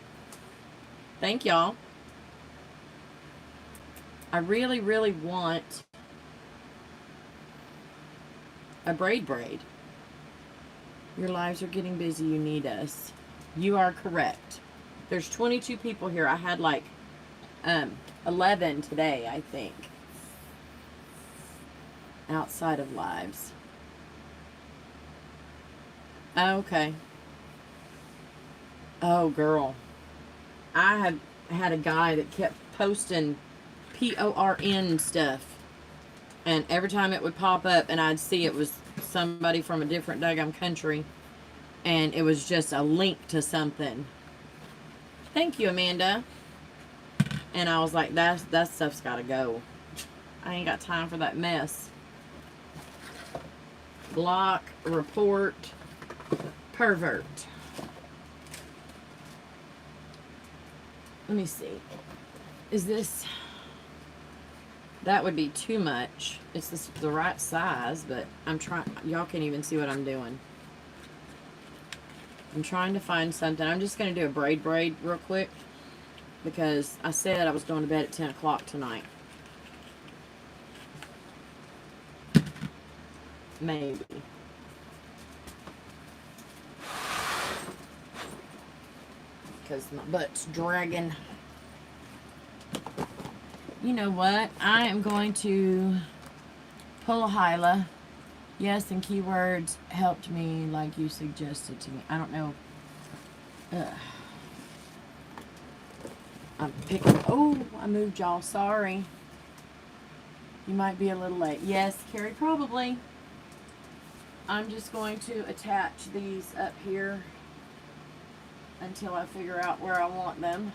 [SPEAKER 1] Thank y'all. I really, really want a braid. Your lives are getting busy. You need us. You are correct. There's 22 people here. I had like 11 today, I think. outside of lives. Okay. Oh, girl. I have had a guy that kept posting PORN stuff. And every time it would pop up and I'd see it was somebody from a different daggum country. And it was just a link to something. Thank you, Amanda. And I was like, that stuff's got to go. I ain't got time for that mess. Block, report, pervert. Let me see. Is this... That would be too much. It's the right size, but I'm trying... Y'all can't even see what I'm doing. I'm trying to find something. I'm just going to do a braid real quick. Because I said I was going to bed at 10 o'clock tonight. Maybe. Because my butt's dragging. You know what? I am going to pull a Hyla. Yes, and keywords helped me like you suggested to me. I don't know. I'm picking. Oh, I moved y'all. Sorry. You might be a little late. Yes, Carrie, probably. I'm just going to attach these up here until I figure out where I want them.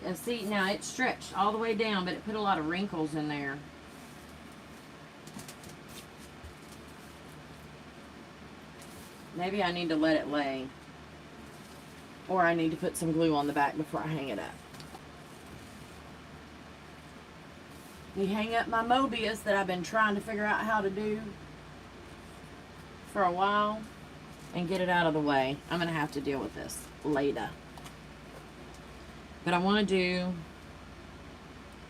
[SPEAKER 1] And see, now it stretched all the way down, but it put a lot of wrinkles in there. Maybe I need to let it lay. Or I need to put some glue on the back before I hang it up. We hang up my mobius that I've been trying to figure out how to do for a while and get it out of the way. I'm going to have to deal with this later. But I want to do,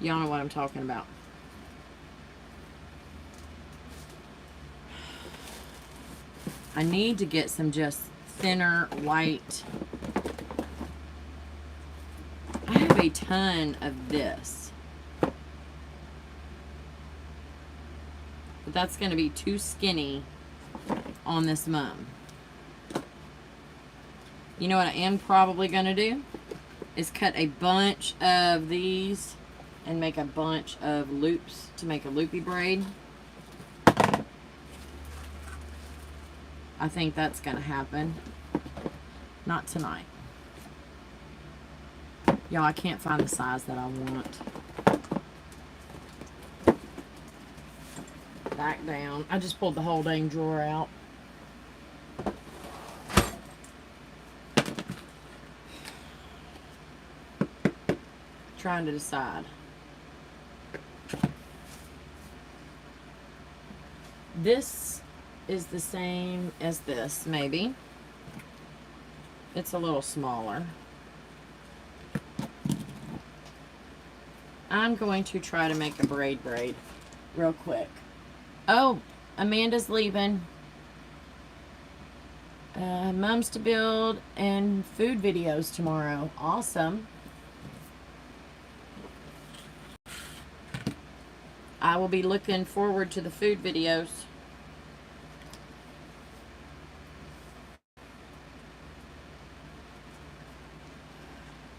[SPEAKER 1] y'all know what I'm talking about. I need to get some just thinner white. I have a ton of this. But that's going to be too skinny on this mum. You know what I am probably going to do? Is cut a bunch of these and make a bunch of loops to make a loopy braid. I think that's going to happen. Not tonight. Y'all, I can't find the size that I want. Back down. I just pulled the whole dang drawer out. Trying to decide. This is the same as this, maybe. It's a little smaller. I'm going to try to make a braid real quick. Oh, Amanda's leaving. Mums to build and food videos tomorrow. Awesome. I will be looking forward to the food videos.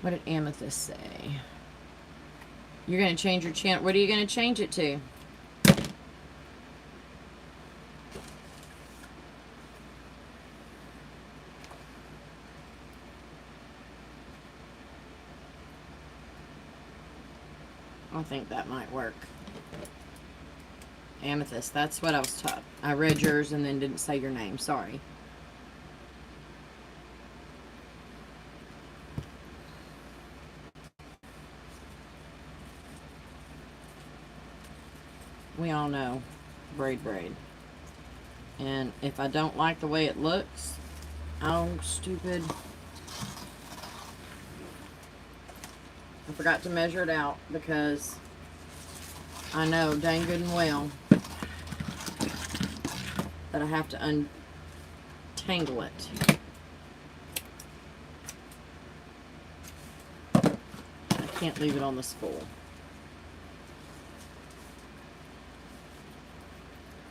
[SPEAKER 1] What did Amethyst say? You're going to change your channel. What are you going to change it to? I think that might work. Amethyst, that's what I was taught. I read yours and then didn't say your name. Sorry. We all know braid. And if I don't like the way it looks, oh, stupid. I forgot to measure it out because I know dang good and well that I have to untangle it. I can't leave it on the spool.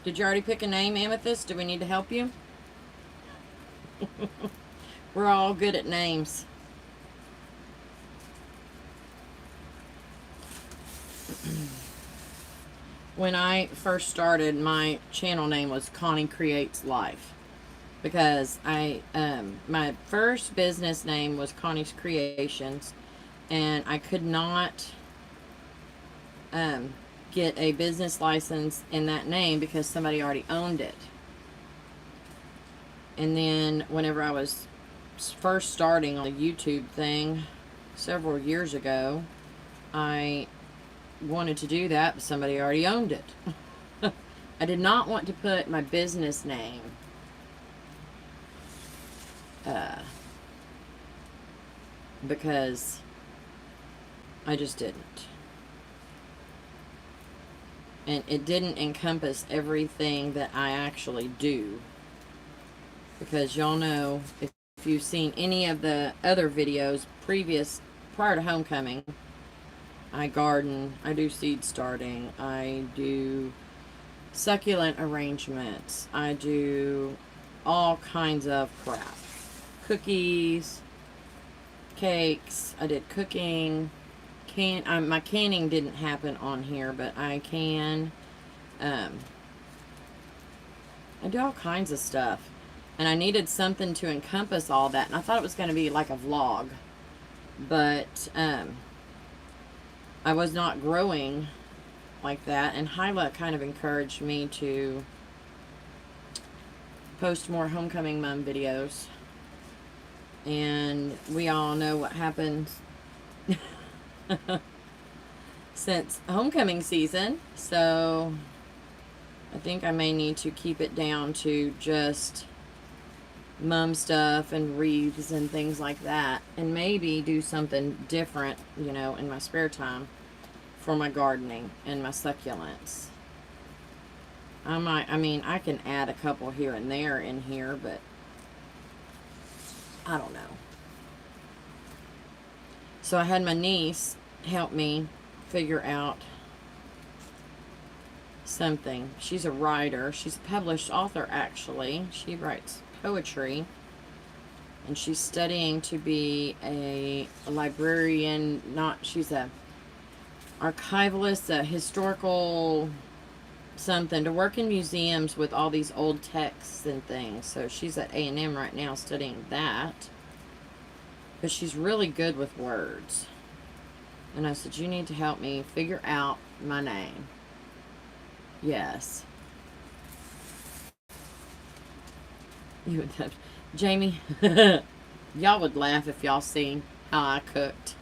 [SPEAKER 1] Did you already pick a name, Amethyst? Do we need to help you? We're all good at names. When I first started, my channel name was Connie Creates Life. Because my first business name was Connie's Creations. And I could not get a business license in that name because somebody already owned it. And then whenever I was first starting on the YouTube thing several years ago, I wanted to do that, but somebody already owned it. I did not want to put my business name because I just didn't. And it didn't encompass everything that I actually do. Because y'all know, if you've seen any of the other videos prior to homecoming, I garden, I do seed starting, I do succulent arrangements, I do all kinds of crap. Cookies, cakes, I did cooking. My canning didn't happen on here, but I can. I do all kinds of stuff. And I needed something to encompass all that. And I thought it was going to be like a vlog. But I was not growing like that. And Hyla kind of encouraged me to post more homecoming mom videos. And we all know what happened since homecoming season, so I think I may need to keep it down to just mum stuff and wreaths and things like that, and maybe do something different, you know, in my spare time for my gardening and my succulents. I can add a couple here and there in here, but I don't know. So I had my niece help me figure out something. She's a writer. She's a published author, actually. She writes poetry. And she's studying to be a librarian. She's a archivalist, a historical something, to work in museums with all these old texts and things. So she's at A&M right now studying that. But she's really good with words. And I said, you need to help me figure out my name. Yes. You would have, Jamie, y'all would laugh if y'all seen how I cooked.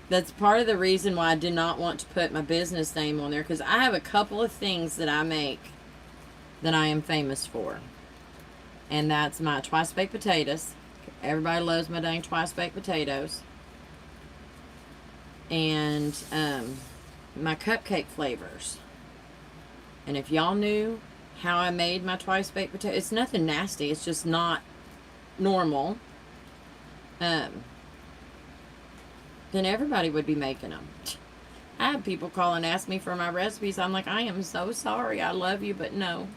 [SPEAKER 1] That's part of the reason why I did not want to put my business name on there, because I have a couple of things that I make that I am famous for. And that's my twice-baked potatoes. Everybody loves my dang twice-baked potatoes. And my cupcake flavors. And if y'all knew how I made my twice-baked potatoes, it's nothing nasty. It's just not normal. Then everybody would be making them. I have people call and ask me for my recipes. I'm like, I am so sorry. I love you, but no.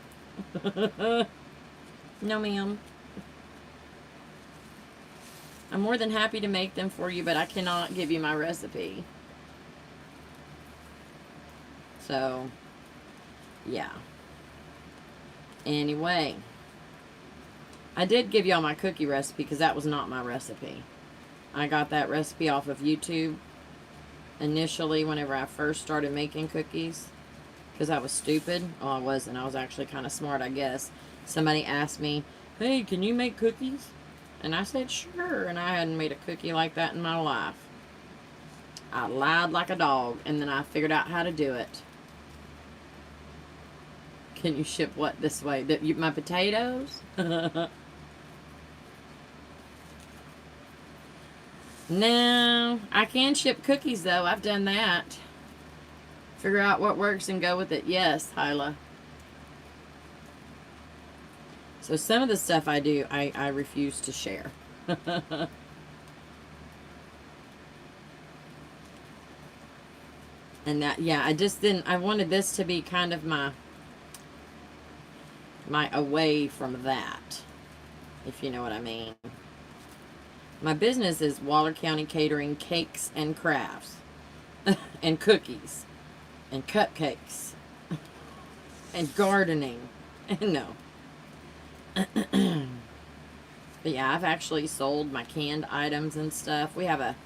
[SPEAKER 1] No, ma'am. I'm more than happy to make them for you, but I cannot give you my recipe. So, yeah. Anyway, I did give y'all my cookie recipe because that was not my recipe. I got that recipe off of YouTube initially whenever I first started making cookies because I was stupid. Oh, I wasn't. I was actually kind of smart, I guess. Somebody asked me, hey, can you make cookies? And I said, sure. And I hadn't made a cookie like that in my life. I lied like a dog, and then I figured out how to do it. Can you ship what this way? My potatoes? No, I can ship cookies, though. I've done that. Figure out what works and go with it. Yes, Hyla. So some of the stuff I do, I refuse to share. And that, yeah, I just didn't, I wanted this to be kind of my away from that, if you know what I mean. My business is Waller County Catering Cakes and Crafts and cookies and cupcakes and gardening. No. But yeah, I've actually sold my canned items and stuff. We have a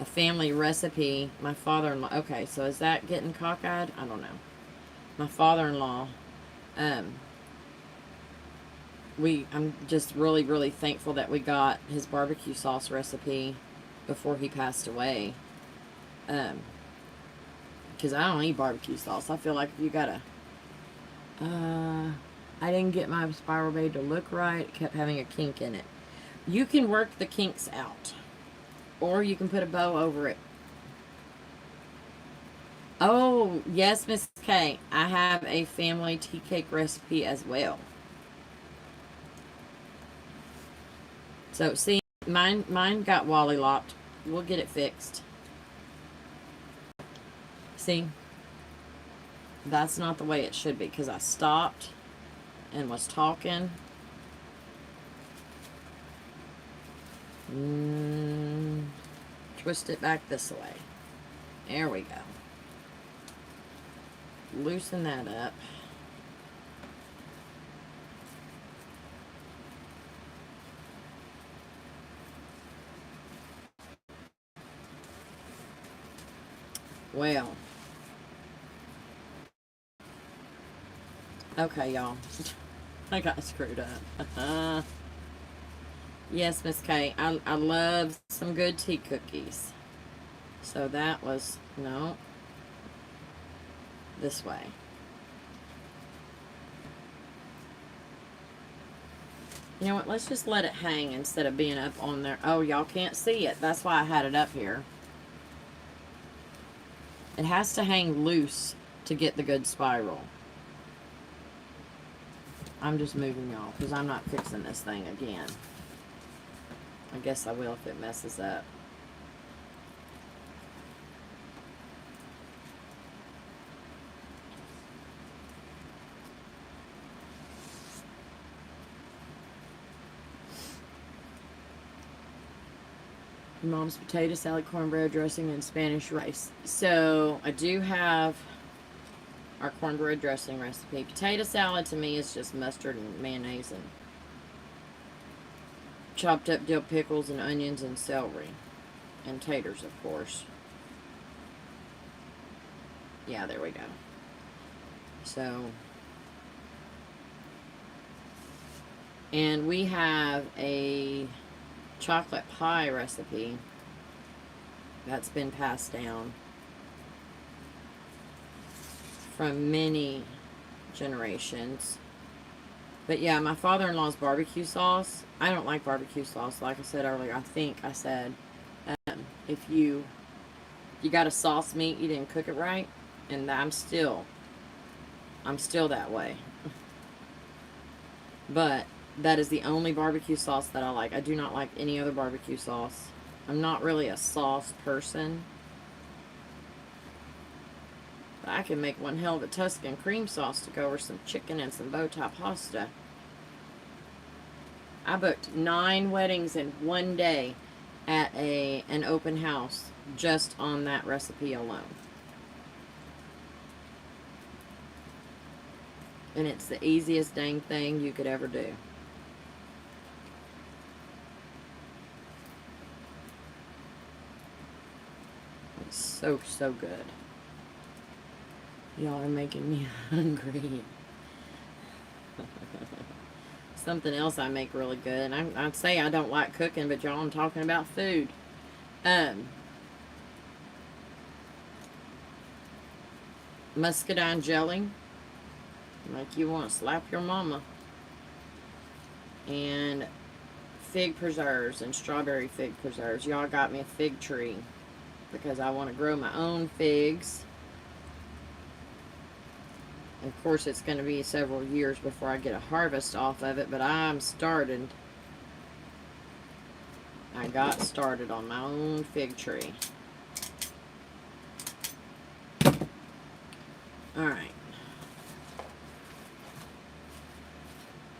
[SPEAKER 1] family recipe. My father-in-law, okay, so is that getting cockeyed? I don't know. My father-in-law, I'm just really, really thankful that we got his barbecue sauce recipe before he passed away. Because I don't eat barbecue sauce. I feel like if you gotta, I didn't get my spiral braid to look right. It kept having a kink in it. You can work the kinks out, or you can put a bow over it. Oh, yes, Miss K. I have a family tea cake recipe as well. So, see, mine got Wally locked. We'll get it fixed. See? That's not the way it should be, because I stopped and was talking. Twist it back this way. There we go. Loosen that up. Well. Okay, y'all. I got screwed up. Yes, Miss K. I love some good tea cookies. So that was, no. This way. You know what? Let's just let it hang instead of being up on there. Oh, y'all can't see it. That's why I had it up here. It has to hang loose to get the good spiral. I'm just moving y'all because I'm not fixing this thing again. I guess I will if it messes up. Mom's potato salad, cornbread dressing, and Spanish rice. So I do have our cornbread dressing recipe. Potato salad to me is just mustard and mayonnaise and chopped up dill pickles and onions and celery. And taters, of course. Yeah, there we go. So, and we have a chocolate pie recipe that's been passed down from many generations. But yeah, my father-in-law's barbecue sauce, I don't like barbecue sauce. Like I said earlier, I think I said, if you got a sauce meat, you didn't cook it right, and I'm still that way. But that is the only barbecue sauce that I like. I do not like any other barbecue sauce. I'm not really a sauce person. But I can make one hell of a Tuscan cream sauce to go over some chicken and some bow tie pasta. I booked 9 weddings in one day at an open house just on that recipe alone. And it's the easiest dang thing you could ever do. It's so, so good. Y'all are making me hungry. Something else I make really good. And I'd say I don't like cooking, but y'all, I'm talking about food. Muscadine jelly. Like you want to slap your mama. And fig preserves and strawberry fig preserves. Y'all got me a fig tree because I want to grow my own figs. Of course, it's going to be several years before I get a harvest off of it, but I'm started. I got started on my own fig tree. Alright.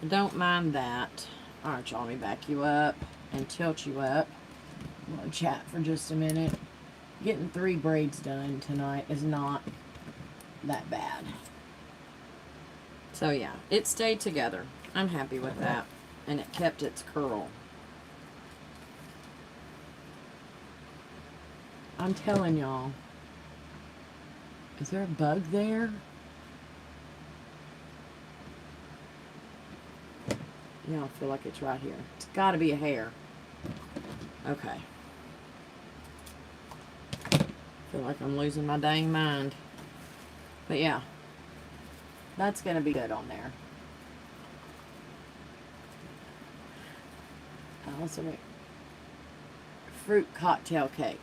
[SPEAKER 1] Don't mind that. Alright, y'all, let me back you up and tilt you up. I'm going to chat for just a minute. Getting 3 braids done tonight is not that bad. So yeah, it stayed together. I'm happy with that. And it kept its curl. I'm telling y'all. Is there a bug there? Yeah, I feel like it's right here. It's got to be a hair. Okay. I feel like I'm losing my dang mind. But yeah. That's going to be good on there. I also make fruit cocktail cake.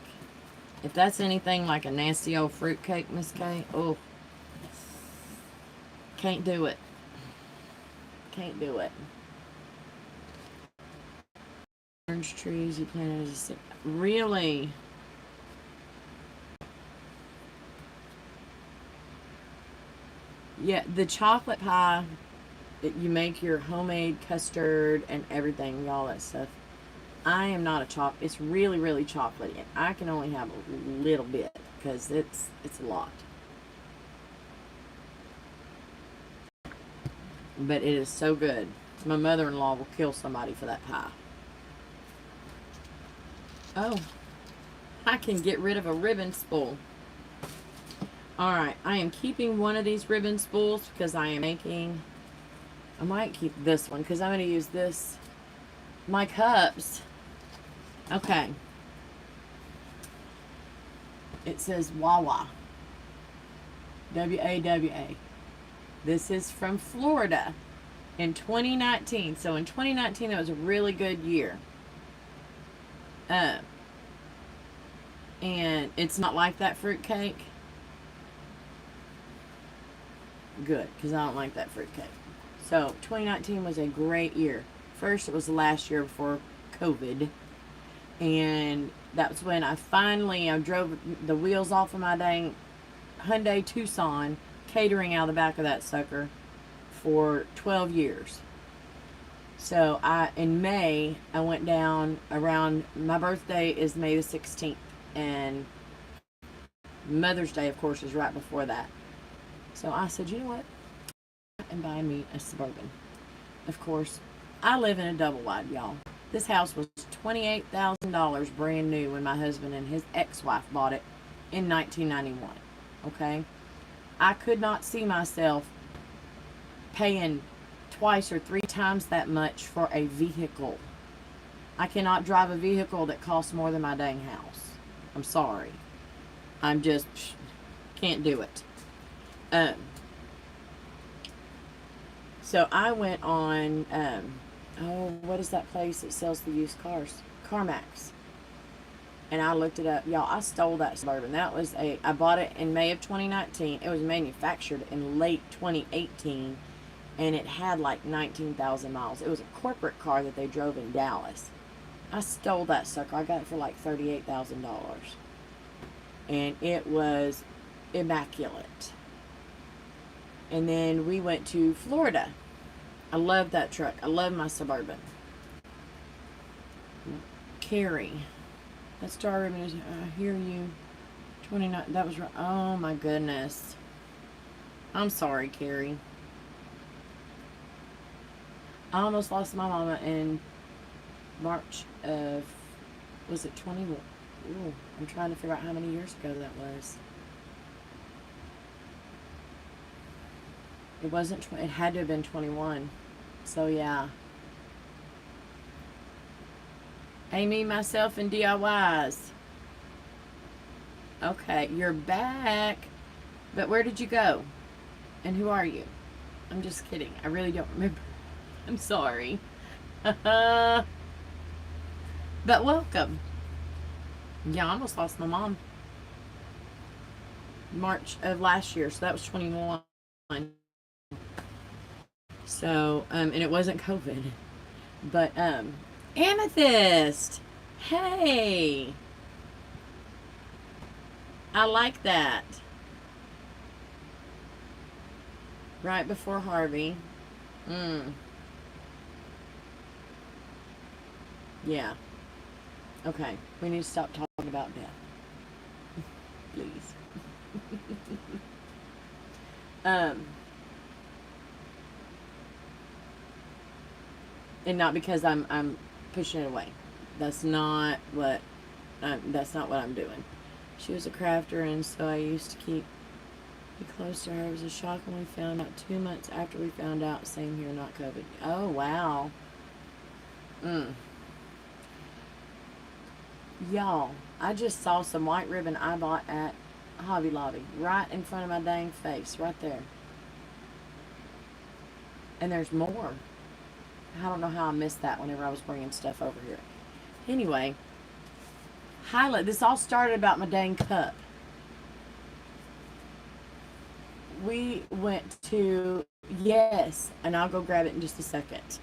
[SPEAKER 1] If that's anything like a nasty old fruit cake, Miss Kay, oh, can't do it. Can't do it. Orange trees you planted as a really? Yeah, the chocolate pie that you make your homemade custard and everything, all that stuff. I am not a chocolate. It's really, really chocolatey. I can only have a little bit because it's a lot. But it is so good. My mother-in-law will kill somebody for that pie. Oh, I can get rid of a ribbon spool. Alright, I am keeping one of these ribbon spools because I am making... I might keep this one because I'm going to use this. My cups. Okay. It says Wawa. W-A-W-A. This is from Florida in 2019. So in 2019, that was a really good year. And it's not like that fruitcake. Good, because I don't like that fruitcake. So 2019 was a great year. First, it was the last year before COVID. And that's when I drove the wheels off of my dang Hyundai Tucson, catering out of the back of that sucker for 12 years. So in May, I went down around, my birthday is May the 16th. And Mother's Day, of course, is right before that. So I said, you know what? And buy me a Suburban. Of course, I live in a double wide, y'all. This house was $28,000 brand new when my husband and his ex-wife bought it in 1991. Okay? I could not see myself paying twice or 3 times that much for a vehicle. I cannot drive a vehicle that costs more than my dang house. I'm sorry. I'm just can't do it. So I went on, what is that place that sells the used cars? CarMax. And I looked it up. Y'all, I stole that Suburban. I bought it in May of 2019. It was manufactured in late 2018. And it had like 19,000 miles. It was a corporate car that they drove in Dallas. I stole that sucker. I got it for like $38,000. And it was immaculate. And then we went to Florida. I love that truck. I love my Suburban. Carrie. That star ribbon is, I hear you. 29, that was right. Oh my goodness. I'm sorry, Carrie. I almost lost my mama in March of, was it 20? Ooh, I'm trying to figure out how many years ago that was. It wasn't, it had to have been 21. So yeah. Amy, myself, and DIYs. Okay, you're back. But where did you go? And who are you? I'm just kidding. I really don't remember. I'm sorry. But welcome. Yeah, I almost lost my mom. March of last year, so that was 21. So, and it wasn't COVID. But, Amethyst! Hey! I like that. Right before Harvey. Yeah. Okay. We need to stop talking about death. Please. And not because I'm pushing it away. That's not what I'm doing. She was a crafter, and so I used to be close to her. It was a shock when we found out 2 months after we found out. Same here, not COVID. Oh wow. Y'all, I just saw some white ribbon I bought at Hobby Lobby right in front of my dang face, right there. And there's more. I don't know how I missed that whenever I was bringing stuff over here. Anyway, highlight. This all started about my dang cup. We went to, yes, and I'll go grab it in just a second.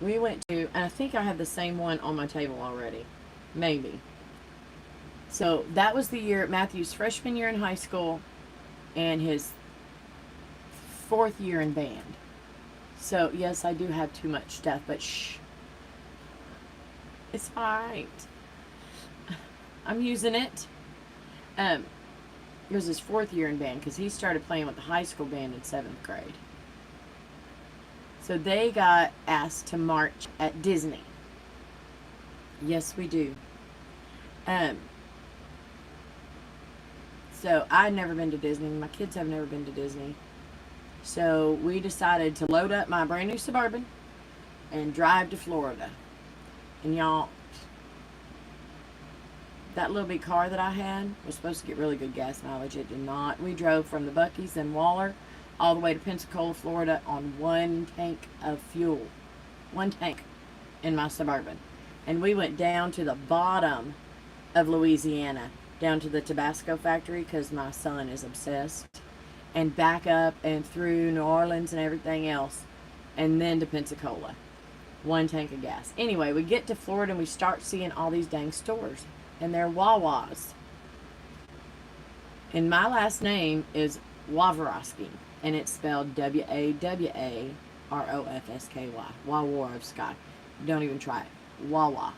[SPEAKER 1] We went to, and I think I have the same one on my table already. Maybe. So that was the year, Matthew's freshman year in high school and his 4th year in band. So, yes, I do have too much stuff, but shh. It's alright. I'm using it. It was his 4th year in band because he started playing with the high school band in 7th grade. So they got asked to march at Disney. Yes, we do. So I'd never been to Disney. My kids have never been to Disney. So we decided to load up my brand new Suburban and drive to Florida. And y'all, that little big car that I had was supposed to get really good gas mileage. It did not. We drove from the Buc-ee's in Waller all the way to Pensacola, Florida on 1 tank of fuel. 1 tank in my Suburban. And we went down to the bottom of Louisiana, down to the Tabasco factory because my son is obsessed. And back up and through New Orleans and everything else. And then to Pensacola. 1 tank of gas. Anyway, we get to Florida and we start seeing all these dang stores. And they're Wawas. And my last name is Wawarowski. And it's spelled Wawarofsky. Wawarowski. Don't even try it. Wawa.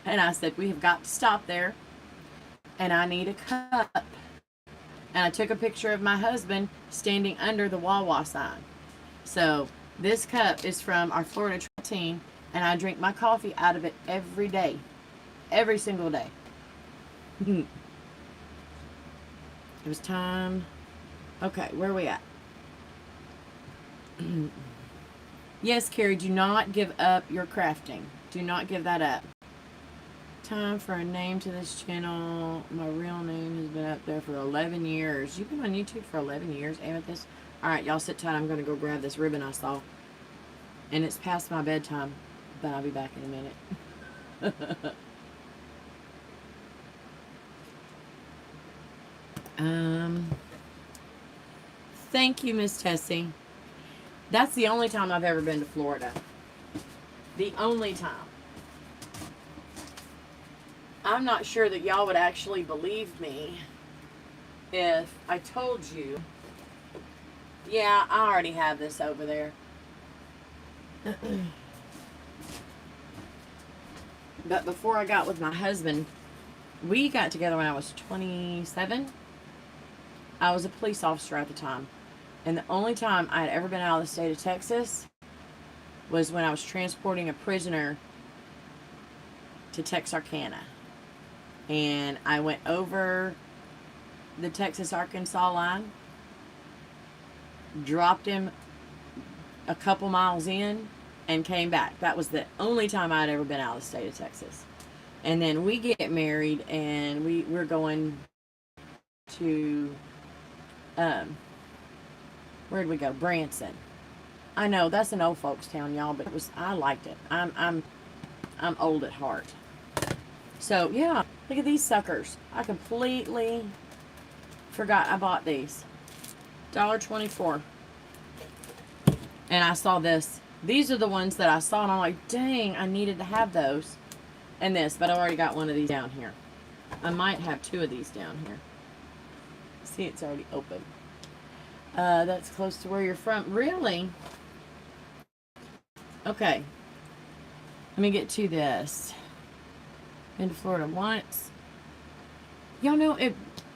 [SPEAKER 1] And I said, we have got to stop there. And I need a cup. And I took a picture of my husband standing under the Wawa sign. So this cup is from our Florida team, and I drink my coffee out of it every day. Every single day. It was time. Okay, where are we at? Yes, Carrie, do not give up your crafting. Do not give that up. Time for a name to this channel. My real name has been up there for 11 years. You've been on YouTube for 11 years, Amethyst? Alright, y'all sit tight. I'm going to go grab this ribbon I saw. And it's past my bedtime, but I'll be back in a minute. Thank you, Miss Tessie. That's the only time I've ever been to Florida. The only time. I'm not sure that y'all would actually believe me if I told you. Yeah, I already have this over there. But before I got with my husband, we got together when I was 27. I was a police officer at the time. And the only time I had ever been out of the state of Texas was when I was transporting a prisoner to Texarkana. And I went over the Texas-Arkansas line, dropped him a couple miles in, and came back. That was the only time I'd ever been out of the state of Texas. And then we get married, and we're going to, where'd we go? Branson. I know, that's an old folks town, y'all, but I liked it. I'm old at heart. So, yeah, look at these suckers. I completely forgot I bought these. $1.24. And I saw this. These are the ones that I saw, and I'm like, dang, I needed to have those. And this, but I already got one of these down here. I might have 2 of these down here. See, it's already open. That's close to where you're from. Really? Okay. Let me get to this. Been to Florida once. Y'all know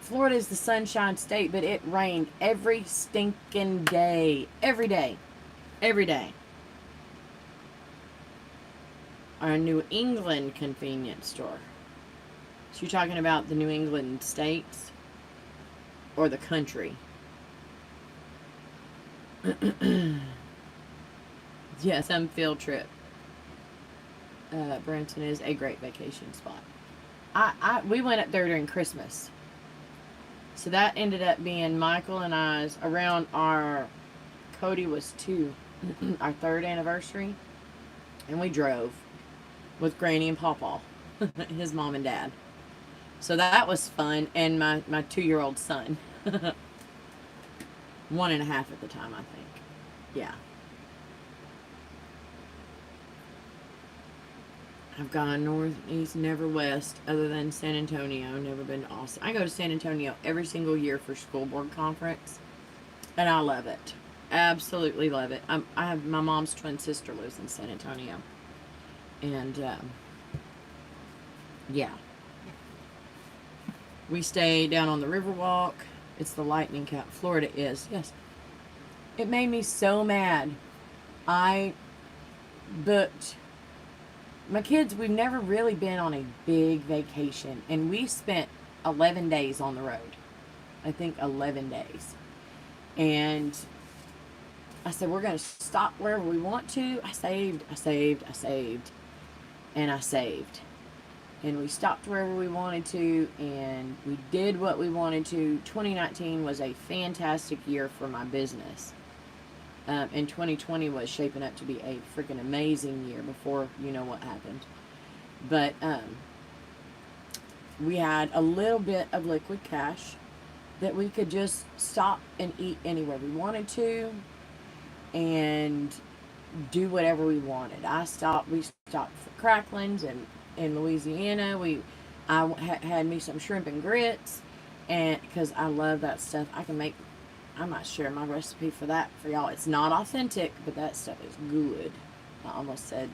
[SPEAKER 1] Florida is the sunshine state, but it rained every stinking day. Every day. Every day. Our New England convenience store. So you're talking about the New England states? Or the country? Yes, some field trip. Branson is a great vacation spot. We went up there during Christmas. So that ended up being Michael and I's around Cody was 2, our 3rd anniversary. And we drove with Granny and Pawpaw, his mom and dad. So that was fun. And my 2-year-old son. 1.5 at the time, I think. Yeah. I've gone north, east, never west, other than San Antonio. Never been to Austin. I go to San Antonio every single year for school board conference, and I love it. Absolutely love it. I have my mom's twin sister lives in San Antonio, and yeah, we stay down on the Riverwalk. It's the Lightning Cap. Florida is, yes. It made me so mad. I booked. My kids, we've never really been on a big vacation. And we spent 11 days on the road. I think 11 days. And I said, we're going to stop wherever we want to. I saved. And I saved. And we stopped wherever we wanted to. And we did what we wanted to. 2019 was a fantastic year for my business. And 2020 was shaping up to be a freaking amazing year before you know what happened. But we had a little bit of liquid cash that we could just stop and eat anywhere we wanted to and do whatever we wanted. We stopped for Cracklin's and in Louisiana. I had me some shrimp and grits, and because I love that stuff. I might share my recipe for that for y'all. It's not authentic, but that stuff is good. I almost said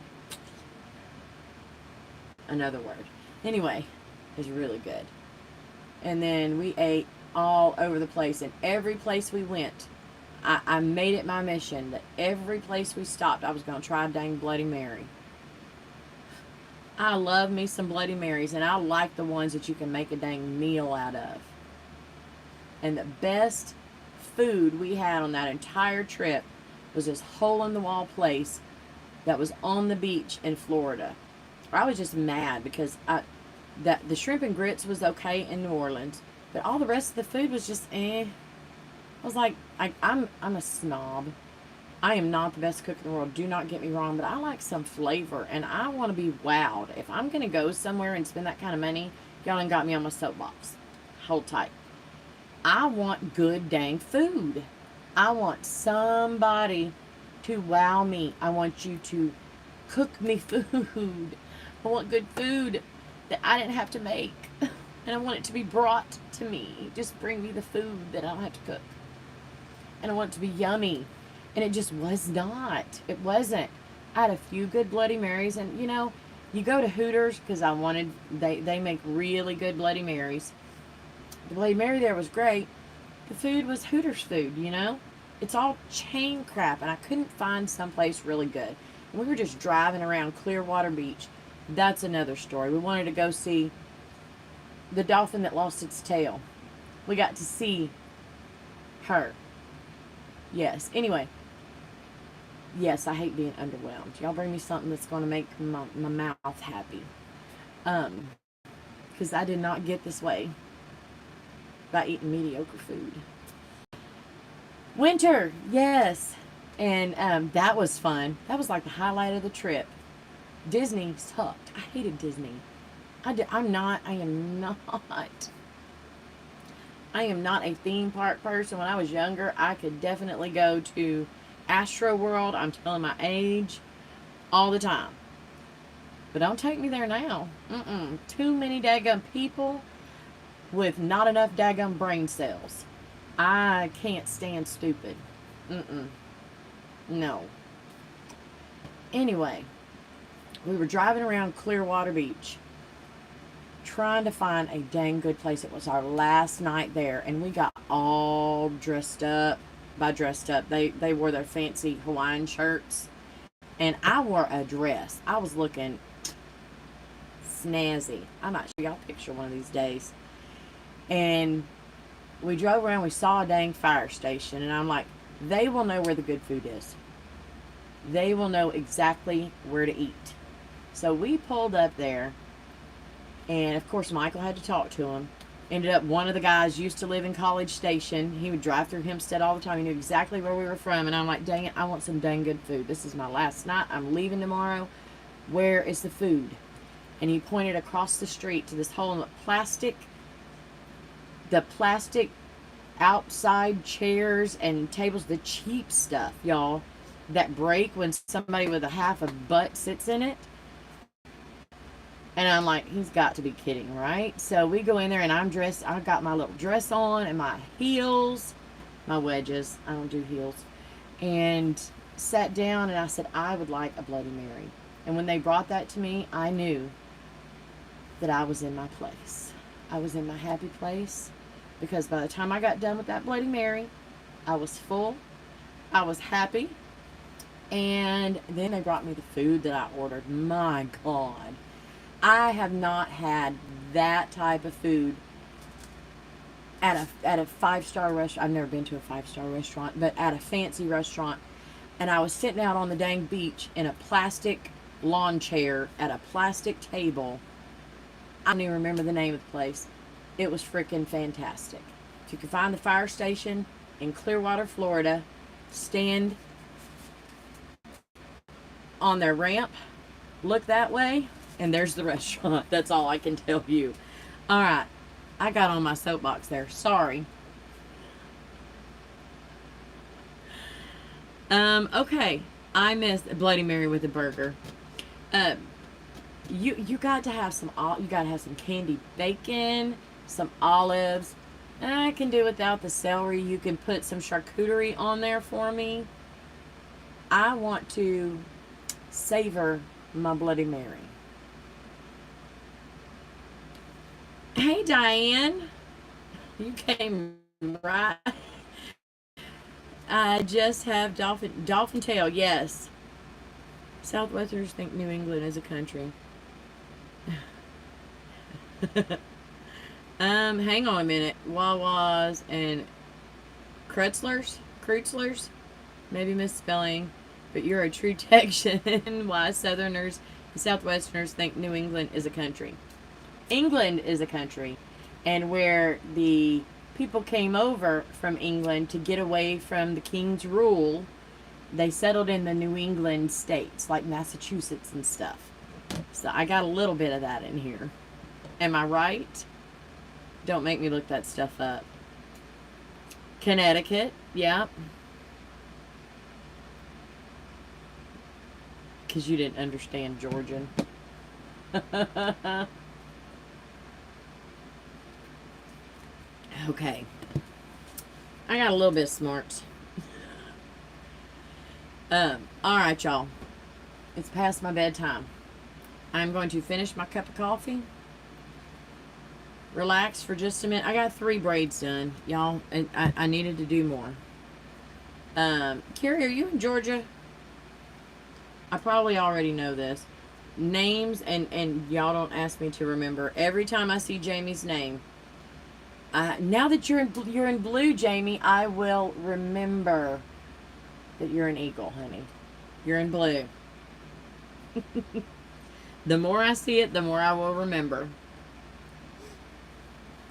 [SPEAKER 1] another word. Anyway, it's really good. And then we ate all over the place. And every place we went, I made it my mission that every place we stopped, I was going to try a dang Bloody Mary. I love me some Bloody Marys, and I like the ones that you can make a dang meal out of. And the best food we had on that entire trip was this hole-in-the-wall place that was on the beach in Florida. I was just mad because the shrimp and grits was okay in New Orleans, but all the rest of the food was just eh. I was like, I'm a snob. I am not the best cook in the world. Do not get me wrong, but I like some flavor, and I want to be wowed. If I'm going to go somewhere and spend that kind of money, y'all ain't got me on my soapbox. Hold tight. I want good dang food. I want somebody to wow me. I want you to cook me food. I want good food that I didn't have to make. And I want it to be brought to me. Just bring me the food that I don't have to cook. And I want it to be yummy. And it just was not. It wasn't. I had a few good Bloody Marys. And, you go to Hooters because they make really good Bloody Marys. The Bloody Mary there was great. The food was Hooters food, It's all chain crap, and I couldn't find someplace really good. And we were just driving around Clearwater Beach. That's another story. We wanted to go see the dolphin that lost its tail. We got to see her. Yes. Anyway. Yes, I hate being underwhelmed. Y'all bring me something that's going to make my mouth happy. Because I did not get this way by eating mediocre food. Winter, yes. And that was fun. That was like the highlight of the trip. Disney sucked. I hated Disney. I am not a theme park person. When I was younger, I could definitely go to Astro World. I'm telling my age all the time. But don't take me there now. Too many daggum people with not enough daggum brain cells. I can't stand stupid. No. Anyway, we were driving around Clearwater Beach trying to find a dang good place. It was our last night there, and we got all dressed up. By dressed up, they wore their fancy Hawaiian shirts, and I wore a dress. I was looking snazzy. I might show y'all a picture one of these days. And we drove around, we saw a dang fire station, and I'm like, they will know where the good food is. They will know exactly where to eat. So we pulled up there, and of course Michael had to talk to him. Ended up, one of the guys used to live in College Station. He would drive through Hempstead all the time. He knew exactly where we were from, and I'm like, dang it, I want some dang good food. This is my last night. I'm leaving tomorrow. Where is the food? And he pointed across the street to this whole plastic outside chairs and tables, the cheap stuff, y'all, that break when somebody with a half a butt sits in it. And I'm like, he's got to be kidding, right? So we go in there, and I'm dressed. I got my little dress on and my heels, my wedges. I don't do heels. And sat down, and I said, I would like a Bloody Mary. And when they brought that to me, I knew that I was in my place. I was in my happy place, because by the time I got done with that Bloody Mary, I was full. I was happy. And then they brought me the food that I ordered. My God. I have not had that type of food at a 5-star restaurant. I've never been to a 5-star restaurant, but at a fancy restaurant. And I was sitting out on the dang beach in a plastic lawn chair at a plastic table. I don't even remember the name of the place. It was freaking fantastic. If you can find the fire station in Clearwater, Florida, stand on their ramp, look that way, and there's the restaurant. That's all I can tell you. All right. I got on my soapbox there. Sorry. Okay. I missed Bloody Mary with a burger. You got to have some candied bacon, some olives. I can do without the celery. You can put some charcuterie on there for me. I want to savor my Bloody Mary. Hey, Diane. You came right. I just have dolphin tail, yes. Southwesterners think New England is a country. Hang on a minute. Wawas and Krutzlers, maybe misspelling, but you're a true Texan. Why Southerners and Southwesterners think New England is a country. England is a country, and where the people came over from England to get away from the king's rule, they settled in the New England states, like Massachusetts and stuff. So I got a little bit of that in here. Am I right? Don't make me look that stuff up. Connecticut, yep. Because you didn't understand Georgian. Okay. I got a little bit of smarts. Alright, y'all. It's past my bedtime. I'm going to finish my cup of coffee. Relax for just a minute. I got 3 braids done, y'all. And I needed to do more. Carrie, are you in Georgia? I probably already know this. Names, and y'all don't ask me to remember. Every time I see Jamie's name, now that you're in blue, Jamie, I will remember that you're an eagle, honey. You're in blue. The more I see it, the more I will remember.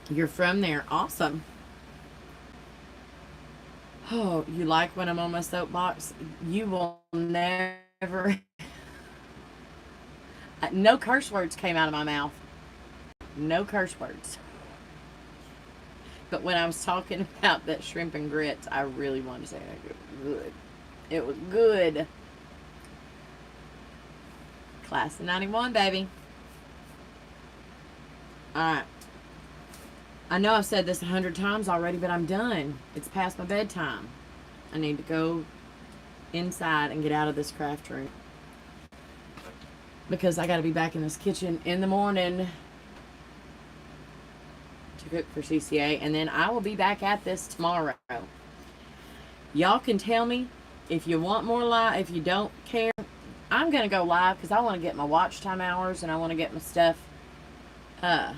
[SPEAKER 1] You're from there. Awesome. Oh, you like when I'm on my soapbox? You will never... No curse words came out of my mouth. No curse words. But when I was talking about that shrimp and grits, I really wanted to say it was good. It was good. Class of 91, baby. Alright. I know I've said this 100 times already, but I'm done. It's past my bedtime. I need to go inside and get out of this craft room. Because I got to be back in this kitchen in the morning to cook for CCA. And then I will be back at this tomorrow. Y'all can tell me if you want more live, if you don't care. I'm going to go live because I want to get my watch time hours and I want to get my stuff. I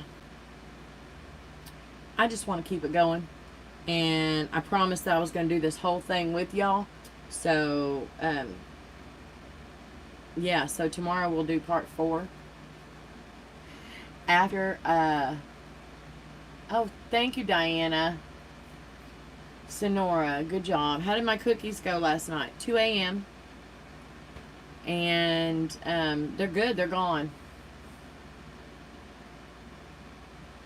[SPEAKER 1] just want to keep it going. And I promised that I was going to do this whole thing with y'all. So, yeah, so tomorrow we'll do part 4. After, oh, thank you, Diana. Sonora, good job. How did my cookies go last night? 2 a.m. And they're good. They're gone.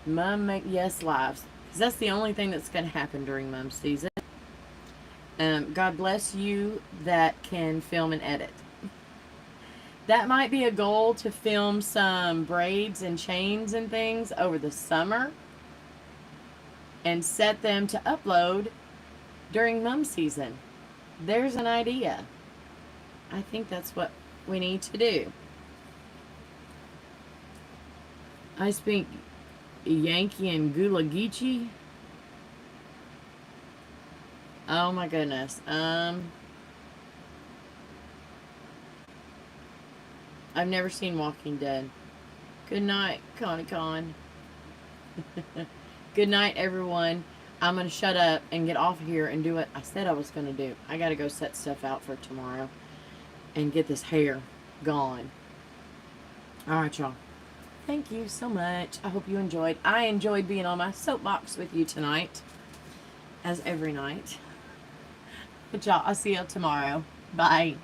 [SPEAKER 1] Mom make yes lives. Because that's the only thing that's going to happen during Mom season. God bless you that can film and edit. That might be a goal, to film some braids and chains and things over the summer. And set them to upload during Mom season. There's an idea. I think that's what we need to do. I speak Yankee and Gula Geechee. Oh my goodness. I've never seen Walking Dead. Good night, Connie Con. Good night, everyone. I'm going to shut up and get off of here and do what I said I was going to do. I got to go set stuff out for tomorrow and get this hair gone. Alright, y'all. Thank you so much. I hope you enjoyed. I enjoyed being on my soapbox with you tonight, as every night. But y'all, I'll see y'all tomorrow. Bye.